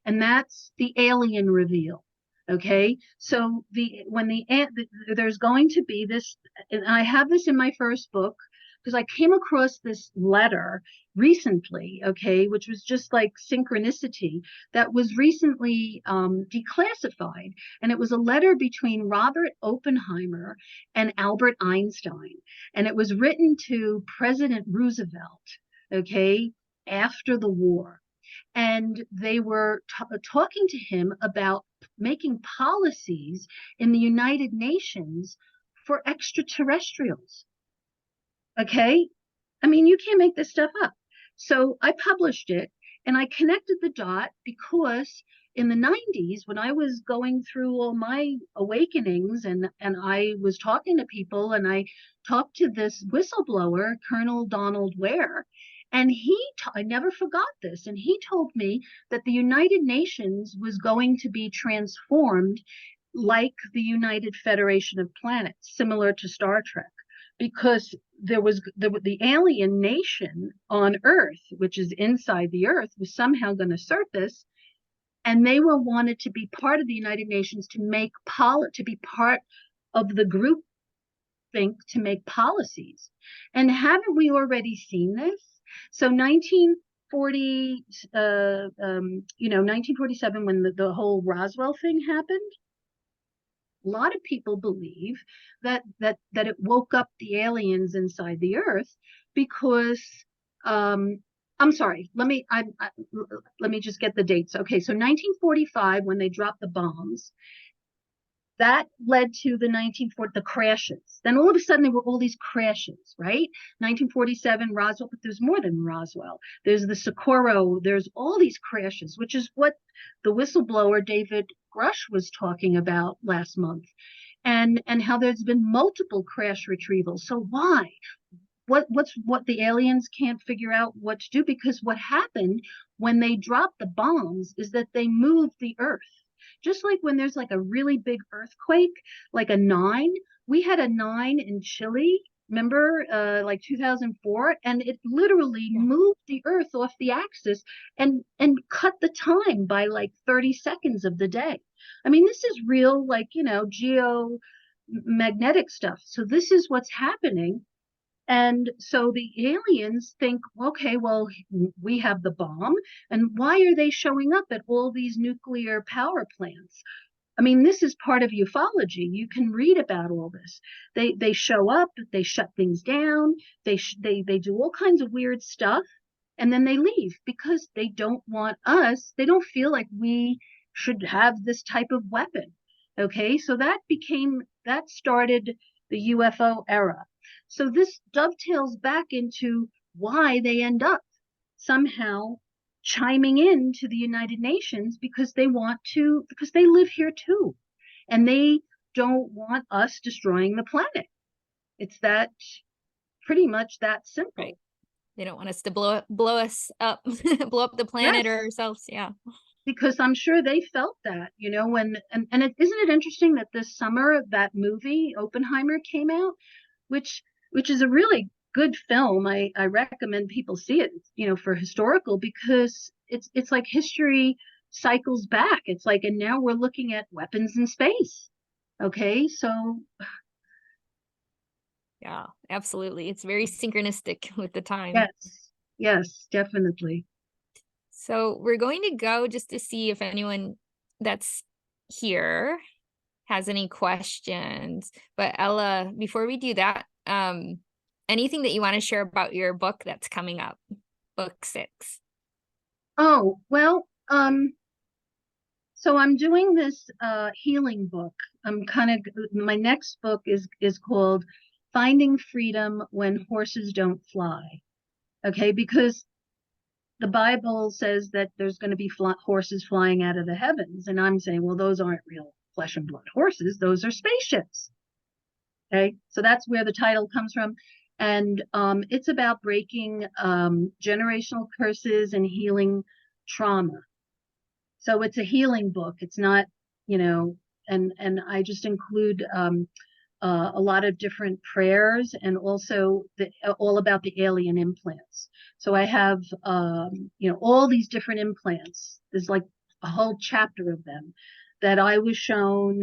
[SPEAKER 2] and that's the alien reveal. Okay, so there's going to be this, and I have this in my first book because I came across this letter recently, okay, which was just like synchronicity that was recently declassified, and it was a letter between Robert Oppenheimer and Albert Einstein, and it was written to President Roosevelt, okay, after the war. And they were talking to him about making policies in the United Nations for extraterrestrials. Okay. I mean, you can't make this stuff up. So I published it and I connected the dot because in the 90s, when I was going through all my awakenings and I was talking to people, and I talked to this whistleblower, Colonel Donald Ware, and I never forgot this. And he told me that the United Nations was going to be transformed like the United Federation of Planets, similar to Star Trek, because there was the alien nation on Earth, which is inside the Earth, was somehow going to surface, and they were wanted to be part of the United Nations to to be part of the group think to make policies. And haven't we already seen this? So 1940, 1947, when the whole Roswell thing happened, a lot of people believe that it woke up the aliens inside the Earth because um, I'm sorry. Let me just get the dates. Okay, so 1945, when they dropped the bombs, that led to the 1940 the crashes. Then all of a sudden there were all these crashes, right? 1947 Roswell, but there's more than Roswell. There's the Socorro. There's all these crashes, which is what the whistleblower David Grush was talking about last month, and how there's been multiple crash retrievals. So why? What the aliens can't figure out what to do, because what happened when they dropped the bombs is that they moved the Earth. Just like when there's like a really big earthquake, like a 9, we had a 9 in Chile, remember, like 2004, and it literally moved the Earth off the axis and cut the time by like 30 seconds of the day. I mean, this is real, like, geomagnetic stuff. So this is what's happening. And so the aliens think, okay, well, we have the bomb, and why are they showing up at all these nuclear power plants? I mean, this is part of ufology. You can read about all this. They show up, they shut things down, they do all kinds of weird stuff, and then they leave because they don't want us. They don't feel like we should have this type of weapon. Okay, so that started the UFO era. So this dovetails back into why they end up somehow chiming in to the United Nations, because because they live here too. And they don't want us destroying the planet. It's that pretty much that simple.
[SPEAKER 1] Right. They don't want us to blow us up, blow up the planet
[SPEAKER 2] Yes.
[SPEAKER 1] or ourselves. Yeah.
[SPEAKER 2] Because I'm sure they felt that, isn't it interesting that this summer that movie Oppenheimer came out, which is a really good film. I recommend people see it, for historical, because it's like history cycles back. It's like, and now we're looking at weapons in space. Okay, so
[SPEAKER 1] Yeah, absolutely. It's very synchronistic with the time.
[SPEAKER 2] yes, definitely.
[SPEAKER 1] So we're going to go just to see if anyone that's here has any questions. But Ella, before we do that, anything that you want to share about your book that's coming up, book 6?
[SPEAKER 2] Oh, well, so I'm doing this healing book. My next book is called Finding Freedom When Horses Don't Fly. Okay, because the Bible says that there's going to be horses flying out of the heavens, and I'm saying, well, those aren't real flesh and blood horses; those are spaceships. Okay, so that's where the title comes from, and it's about breaking generational curses and healing trauma. So it's a healing book. It's not, and I just include a lot of different prayers, and also all about the alien implants. So I have, all these different implants. There's like a whole chapter of them that I was shown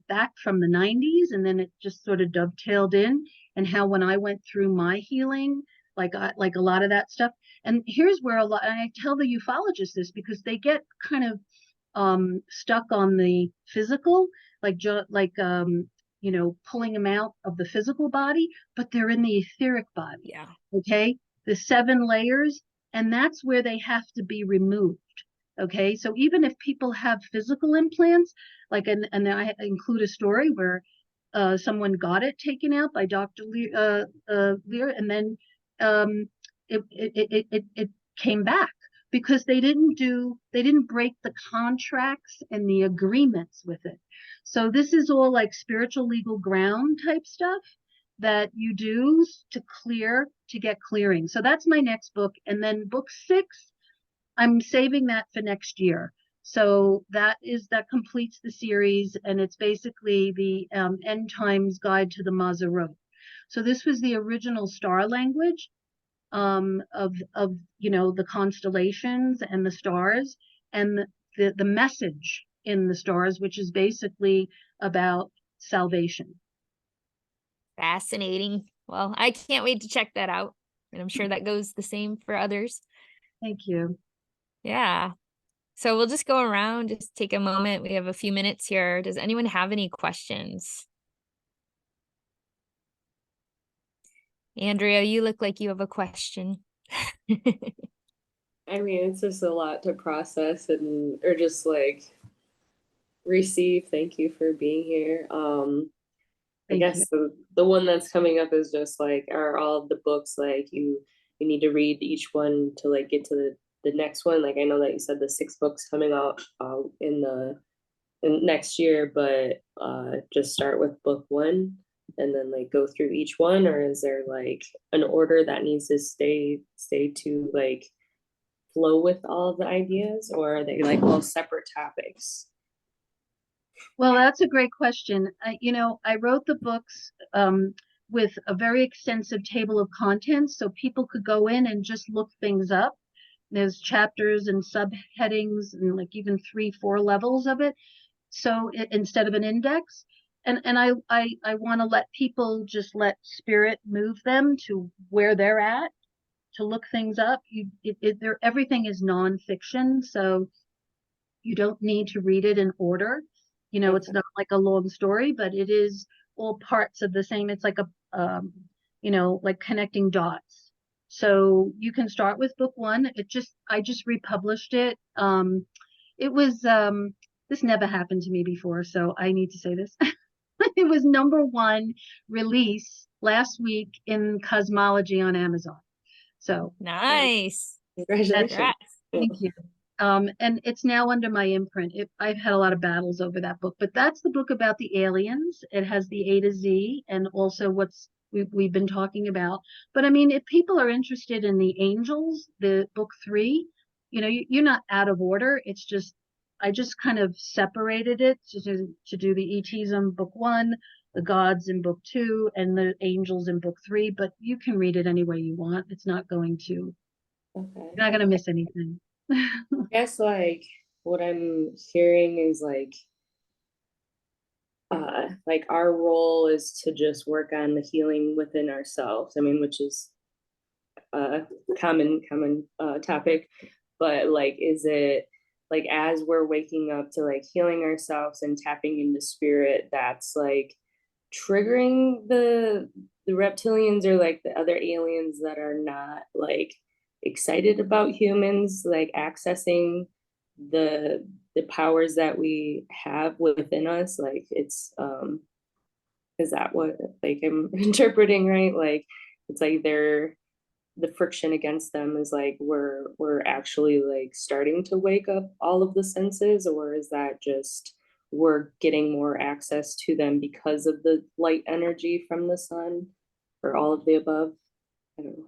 [SPEAKER 2] back from the 90s, and then it just sort of dovetailed in, and how when I went through my healing, like a lot of that stuff. And here's where and I tell the ufologists this, because they get kind of stuck on the physical, like pulling them out of the physical body, but they're in the etheric body.
[SPEAKER 1] Yeah.
[SPEAKER 2] Okay, the 7 layers, and that's where they have to be removed. Okay, so even if people have physical implants, like, and I include a story where someone got it taken out by Dr. Lear, and then it came back, because they didn't break the contracts and the agreements with it. So this is all like spiritual legal ground type stuff that you do to get clearing. So that's my next book. And then book 6, I'm saving that for next year. So that completes the series, and it's basically the End Times Guide to the Mazarote. So this was the original star language, of the constellations and the stars, and the message in the stars, which is basically about salvation.
[SPEAKER 1] Fascinating. Well, I can't wait to check that out. And I'm sure that goes the same for others.
[SPEAKER 2] Thank you.
[SPEAKER 1] Yeah. So we'll just go around, just take a moment. We have a few minutes here. Does anyone have any questions? Andrea, you look like you have a question.
[SPEAKER 3] I mean, it's just a lot to process and or just like receive. Thank you for being here. I
[SPEAKER 2] Thank you.
[SPEAKER 3] guess the one that's coming up is just like, are all of the books like you need to read each one to like get to the next one? Like I know that you said the 6 books coming out in next year, but just start with book one and then like go through each one, or is there like an order that needs to stay to like flow with all of the ideas, or are they like all separate topics?
[SPEAKER 2] Well, that's a great question. I wrote the books with a very extensive table of contents so people could go in and just look things up. There's chapters and subheadings and like even 3, 4 levels of it. So instead of an index, and I want to let people just let spirit move them to where they're at to look things up. Everything is nonfiction, so you don't need to read it in order. It's
[SPEAKER 3] Okay.
[SPEAKER 2] not like a long story, but it is all parts of the same. It's like like connecting dots. So you can start with book one. I just republished it. It was, this never happened to me before, so I need to say this. It was #1 release last week in cosmology on Amazon. So
[SPEAKER 1] Nice.
[SPEAKER 2] that's,
[SPEAKER 3] Congratulations.
[SPEAKER 1] Congrats.
[SPEAKER 3] Yeah.
[SPEAKER 2] thank you. And it's now under my imprint. I've had a lot of battles over that book, but that's the book about the aliens. It has the A to Z and also we've been talking about. But I mean, if people are interested in the angels, the book 3, you're not out of order. It's just, I just kind of separated it to do the ETs in book 1, the gods in book 2, and the angels in book 3. But you can read it any way you want.
[SPEAKER 3] Okay.
[SPEAKER 2] You're not going to miss anything.
[SPEAKER 3] I guess like what I'm hearing is like our role is to just work on the healing within ourselves. I mean, which is a common topic, but like is it like as we're waking up to like healing ourselves and tapping into spirit, that's like triggering the reptilians or like the other aliens that are not like excited about humans like accessing the powers that we have within us? Like it's is that what like I'm interpreting right? Like it's like they're the friction against them is like we're actually like starting to wake up all of the senses, or is that just we're getting more access to them because of the light energy from the sun, or all of the above? I don't know.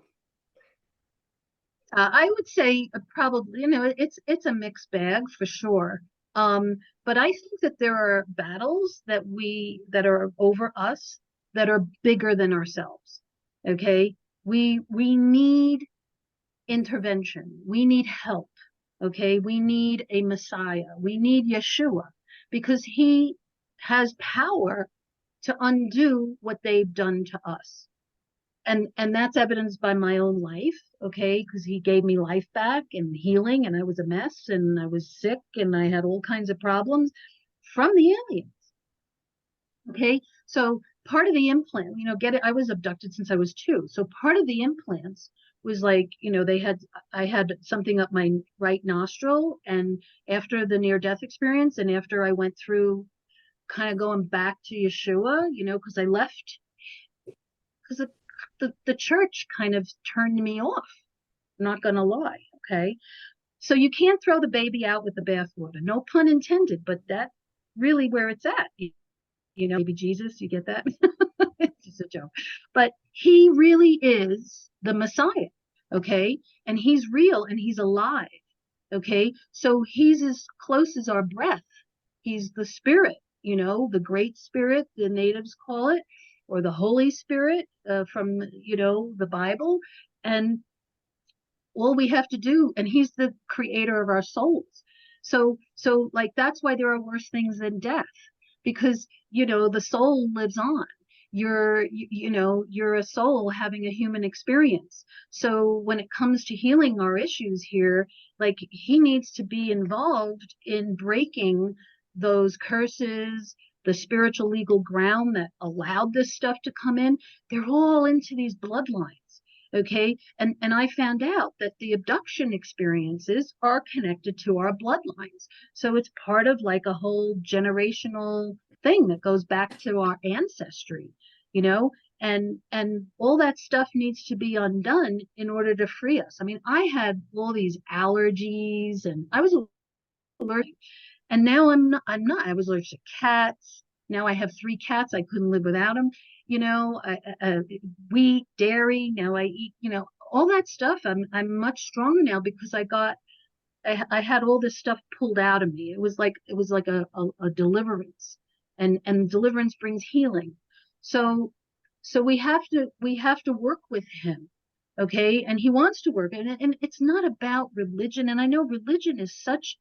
[SPEAKER 2] I would say probably, it's a mixed bag for sure. But I think that there are battles that are over us that are bigger than ourselves. Okay, we need intervention. We need help. Okay, we need a Messiah. We need Yeshua because he has power to undo what they've done to us, and that's evidenced by my own life. Okay, because he gave me life back and healing, and I was a mess and I was sick and I had all kinds of problems from the aliens. Okay, so part of the implant, get it, I was abducted since I was 2, so part of the implants was like, I had something up my right nostril, and after the near death experience and after I went through kind of going back to Yeshua, because I left, because the church kind of turned me off. I'm not going to lie. Okay. So you can't throw the baby out with the bathwater. No pun intended, but that really where it's at. Baby Jesus, you get that? It's just a joke. But he really is the Messiah. Okay. And he's real and he's alive. Okay. So he's as close as our breath. He's the spirit, the great spirit, the natives call it. or the Holy Spirit from, the Bible. And all we have to do, and he's the creator of our souls. So like, that's why there are worse things than death, because, the soul lives on. You're a soul having a human experience. So when it comes to healing our issues here, like, he needs to be involved in breaking those curses, the spiritual legal ground that allowed this stuff to come in. They're all into these bloodlines. Okay. And I found out that the abduction experiences are connected to our bloodlines. So it's part of like a whole generational thing that goes back to our ancestry, and all that stuff needs to be undone in order to free us. I mean, I had all these allergies and I was allergic, and now I'm not. I was allergic to cats. Now I have 3 cats. I couldn't live without them. Wheat, dairy. Now I eat, all that stuff. I'm much stronger now because I had all this stuff pulled out of me. It was like a deliverance, and deliverance brings healing. So we have to work with him. Okay. And he wants to work. And it's not about religion. And I know religion is such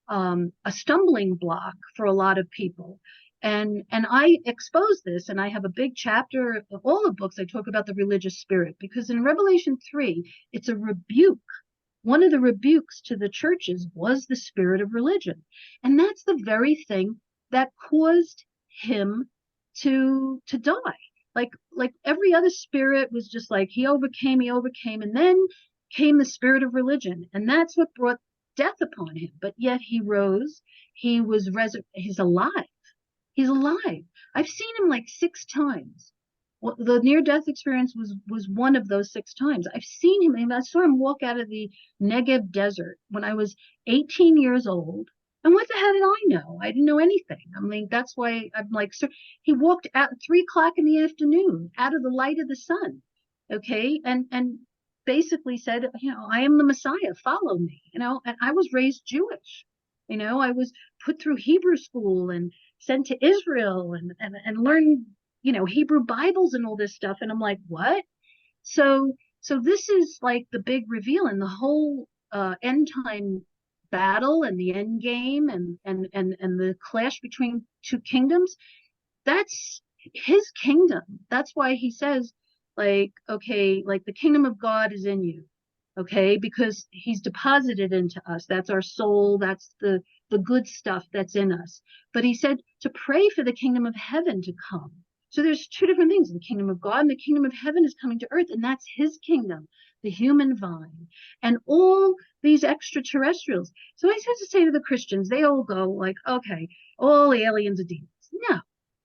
[SPEAKER 2] a stumbling block for a lot of people. And I expose this, and I have a big chapter of all the books. I talk about the religious spirit, because in Revelation 3, it's a rebuke. One of the rebukes to the churches was the spirit of religion. And that's the very thing that caused him to die. Like every other spirit was just like, he overcame, and then came the spirit of religion. And that's what brought death upon him. But yet he rose. He's alive. He's alive. I've seen him like 6 times. Well, the near-death experience was one of those 6 times. I've seen him, and I saw him walk out of the Negev desert when I was 18 years old. And what the hell did I know? I didn't know anything. I mean, that's why I'm like, sir, he walked out at 3 o'clock in the afternoon out of the light of the sun. Okay. And basically said, I am the Messiah, follow me, and I was raised Jewish. I was put through Hebrew school and sent to Israel and learned, Hebrew Bibles and all this stuff. And I'm like, what? So this is like the big reveal, and the whole end time battle and the end game and the clash between 2 kingdoms. That's his kingdom. That's why he says, like, okay, like, the kingdom of God is in you. Okay, because he's deposited into us. That's our soul. That's the good stuff that's in us. But he said to pray for the kingdom of heaven to come. So there's 2 different things: the kingdom of God and the kingdom of heaven is coming to earth, and that's his kingdom, the human vine, and all these extraterrestrials. So I used to say to the Christians, they all go like, okay, all aliens are demons. No,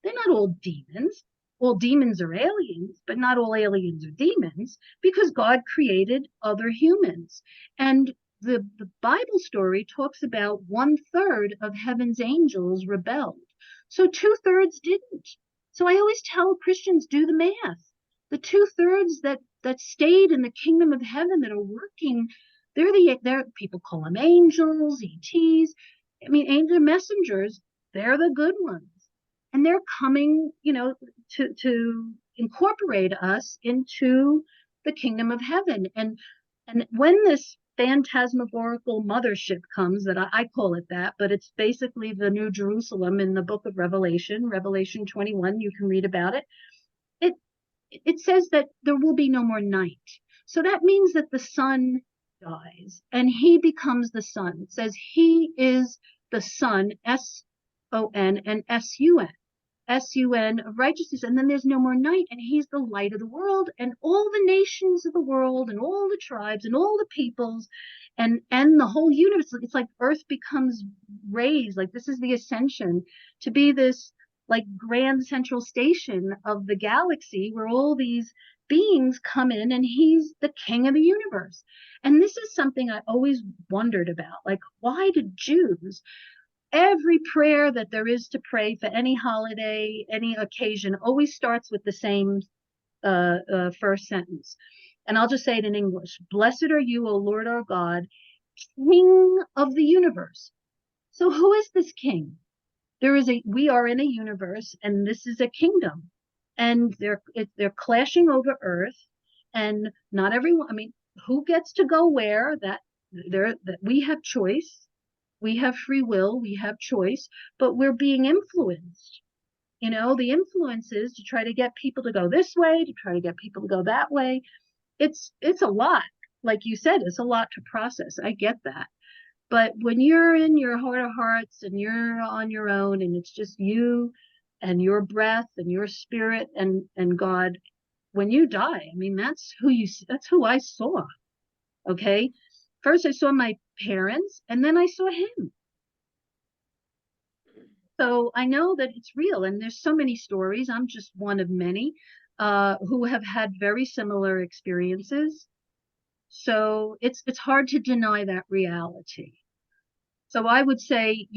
[SPEAKER 2] they're not all demons. All demons are aliens, but not all aliens are demons, because God created other humans. And the Bible story talks about 1/3 of heaven's angels rebelled. So 2/3 didn't. So I always tell Christians, do the math. The 2/3 that stayed in the kingdom of heaven, that are working, they're people call them angels, ETs. I mean, angel messengers, they're the good ones. And they're coming, to incorporate us into the kingdom of heaven. And when this phantasmagorical mothership comes, that I call it that, but it's basically the New Jerusalem in the book of Revelation 21, you can read about it. It says that there will be no more night. So that means that the sun dies and he becomes the sun. It says he is the sun, S-O-N and S-U-N. S-U-N of righteousness, and then there's no more night, and he's the light of the world, and all the nations of the world, and all the tribes, and all the peoples, and the whole universe. It's like earth becomes raised, like this is the ascension, to be this like grand central station of the galaxy where all these beings come in, and he's the king of the universe. And this is something I always wondered about, like, why did Jews, every prayer that there is to pray for any holiday, any occasion, always starts with the same first sentence? And I'll just say it in English. Blessed are you, O Lord our God, King of the universe. So who is this king? We are in a universe, and this is a kingdom. and they're clashing over Earth, and not everyone. I mean, who gets to go where? That we have choice, we have free will, we have choice, but we're being influenced. The influences to try to get people to go this way, to try to get people to go that way. It's a lot. Like you said, it's a lot to process. I get that. But when you're in your heart of hearts and you're on your own and it's just you and your breath and your spirit and God, when you die, I mean, that's who I saw. Okay. First I saw my parents and then I saw him. So I know that it's real, and there's so many stories. I'm just one of many who have had very similar experiences. So it's hard to deny that reality. So I would say,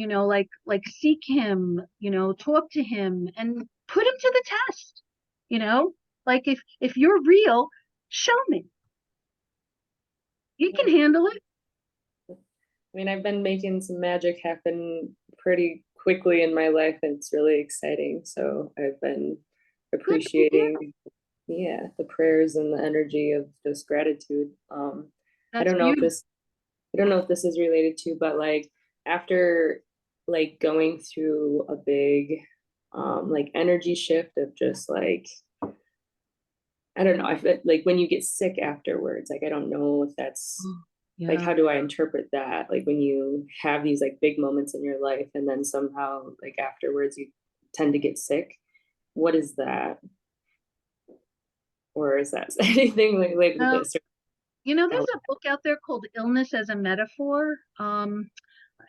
[SPEAKER 2] seek him, talk to him and put him to the test. You know, like if you're real, show me. You can handle it.
[SPEAKER 3] I mean, I've been making some magic happen pretty quickly in my life, and it's really exciting. So I've been appreciating, yeah, the prayers and the energy of just gratitude. I
[SPEAKER 2] That's
[SPEAKER 3] don't know if
[SPEAKER 2] beautiful.
[SPEAKER 3] this, I don't know if this is related to, but like after like going through a big like energy shift of just like, I don't know, I feel like when you get sick afterwards, like I don't know if that's like,
[SPEAKER 2] Yeah.
[SPEAKER 3] how do I interpret that? Like when you have these like big moments in your life and then somehow like afterwards you tend to get sick. What is that? Or is that anything like related to this?
[SPEAKER 2] There's a book out there called Illness as a Metaphor.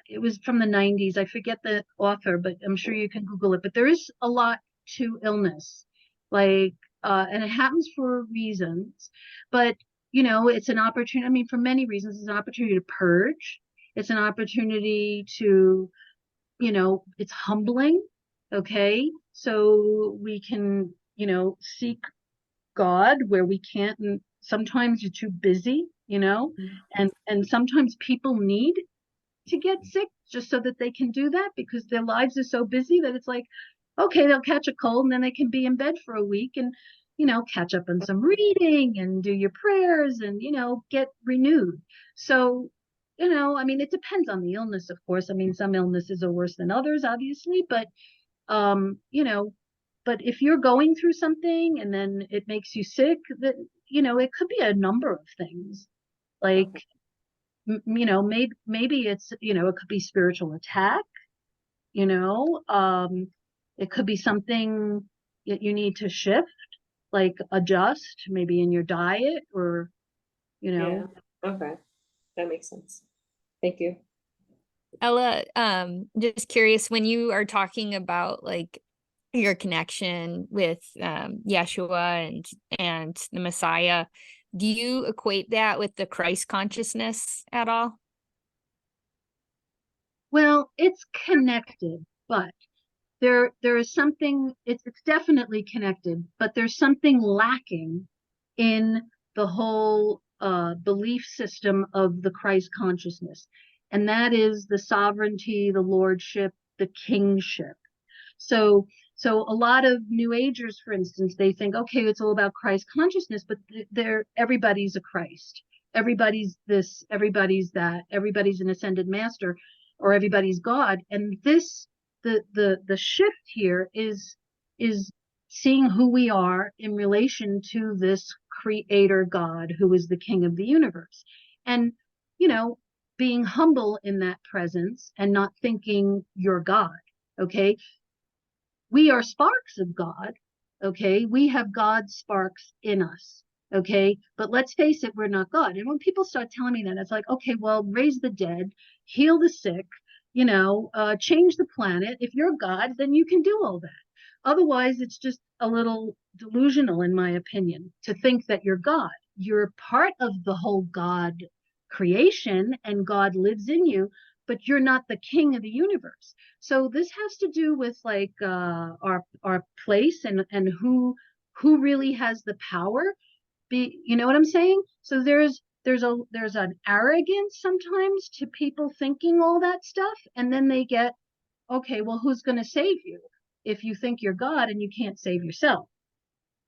[SPEAKER 2] It was from the 90s. I forget the author, but I'm sure you can Google it. But there is a lot to illness, like, and it happens for reasons. But, it's an opportunity. I mean, for many reasons, it's an opportunity to purge. It's an opportunity to, it's humbling. Okay. So we can, seek God where we can't. And sometimes you're too busy, and sometimes people need to get sick just so that they can do that because their lives are so busy that it's like, okay, they'll catch a cold and then they can be in bed for a week and, catch up on some reading and do your prayers and, get renewed. So, I mean, it depends on the illness, of course. I mean, some illnesses are worse than others, obviously, um, you know, but if you're going through something and then it makes you sick, that, it could be a number of things. Like, maybe it's, it could be spiritual attack, you know, um, it could be something that you need to shift, like adjust maybe in your diet or, you
[SPEAKER 3] Yeah.
[SPEAKER 2] know,
[SPEAKER 3] Okay. That makes sense. Thank you.
[SPEAKER 1] Ella, just curious when you are talking about like your connection with Yeshua and the Messiah, do you equate that with the Christ consciousness at all?
[SPEAKER 2] well, it's connected, but there is something, it's definitely connected, but there's something lacking in the whole belief system of the Christ consciousness, and that is the sovereignty, the lordship, the kingship. So so a lot of New Agers, for instance, they think, okay, it's all about Christ consciousness, but they're everybody's a Christ, everybody's this, everybody's that, everybody's an ascended master, or everybody's God. And this, the shift here is seeing who we are in relation to this creator God who is the king of the universe. And, you know, being humble in that presence and not thinking you're God. Okay. We are sparks of God. Okay. We have God's sparks in us. Okay. But let's face it, we're not God. And when people start telling me that, it's like, okay, well, raise the dead, heal the sick, change the planet. If you're God, then you can do all that. Otherwise, it's just a little delusional, in my opinion, to think that you're God. You're part of the whole God creation and God lives in you, but you're not the king of the universe. So this has to do with like our place and who really has the power. You know what I'm saying? So there's an arrogance sometimes to people thinking all that stuff, and then they get, okay, well, who's going to save you if you think you're God and you can't save yourself?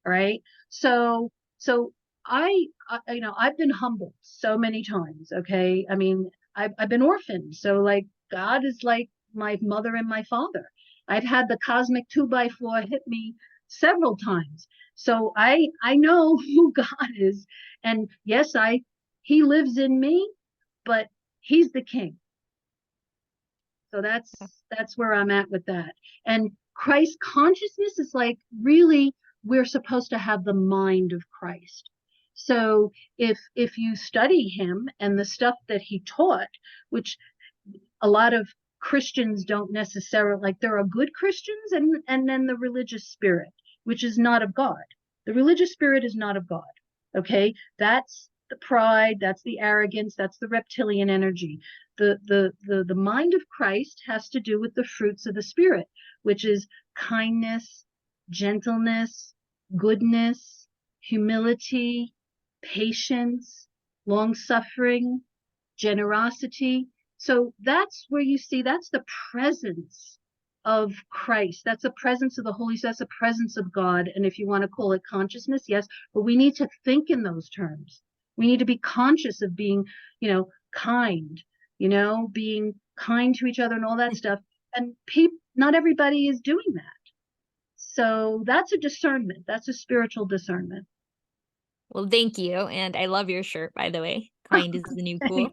[SPEAKER 2] All right. So you know, I've been humbled so many times. Okay. I mean, I've been orphaned. So like God is like my mother and my father. I've had the cosmic 2x4 hit me several times. So I know who God is. And yes, he lives in me, but he's the king. So that's where I'm at with that. And Christ consciousness is like really we're supposed to have the mind of Christ. So if you study him and the stuff that he taught, which a lot of Christians don't necessarily like, there are good Christians and then the religious spirit, which is not of God. The religious spirit is not of God. Okay, that's the pride, that's the arrogance, that's the reptilian energy. The mind of Christ has to do with the fruits of the spirit, which is kindness, gentleness, goodness, humility, patience, long suffering, generosity. So that's where you see that's the presence of Christ. That's the presence of the Holy Spirit. That's the presence of God. And if you want to call it consciousness, yes, but we need to think in those terms. We need to be conscious of being, you know, kind, you know, being kind to each other and all that stuff. And not everybody is doing that. So that's a discernment. That's a spiritual discernment.
[SPEAKER 1] Well, thank you. And I love your shirt, by the way. Kind is the new cool.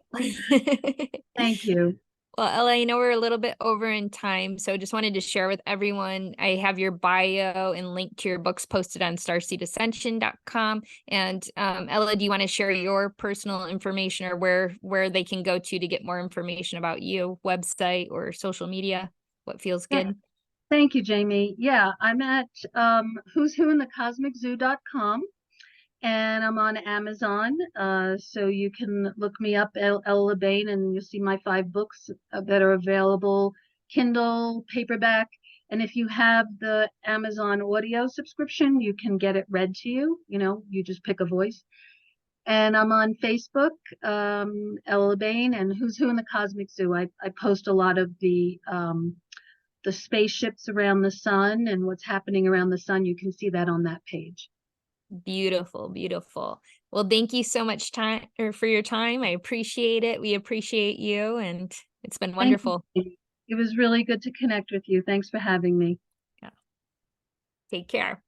[SPEAKER 2] Thank you.
[SPEAKER 1] Well, Ella, I know we're a little bit over in time, so just wanted to share with everyone. I have your bio and link to your books posted on starseedascension.com. And Ella, do you want to share your personal information or where they can go to get more information about you, website or social media? What feels
[SPEAKER 2] Yeah.
[SPEAKER 1] good?
[SPEAKER 2] Thank you, Jamie. Yeah, I'm at who's who in the cosmiczoo.com, and I'm on Amazon. So you can look me up, Ella LeBain, and you'll see my 5 books that are available, Kindle, paperback. And if you have the Amazon audio subscription, you can get it read to you. You know, you just pick a voice. And I'm on Facebook, Ella LeBain, and Who's Who in the Cosmic Zoo. I post a lot of the spaceships around the sun and what's happening around the sun. You can see that on that page.
[SPEAKER 1] Beautiful, beautiful. Well, thank you so much for your time. I appreciate it. We appreciate you, and it's been
[SPEAKER 2] Thank
[SPEAKER 1] wonderful.
[SPEAKER 2] you. It was really good to connect with you. Thanks for having me.
[SPEAKER 1] Yeah. Take care.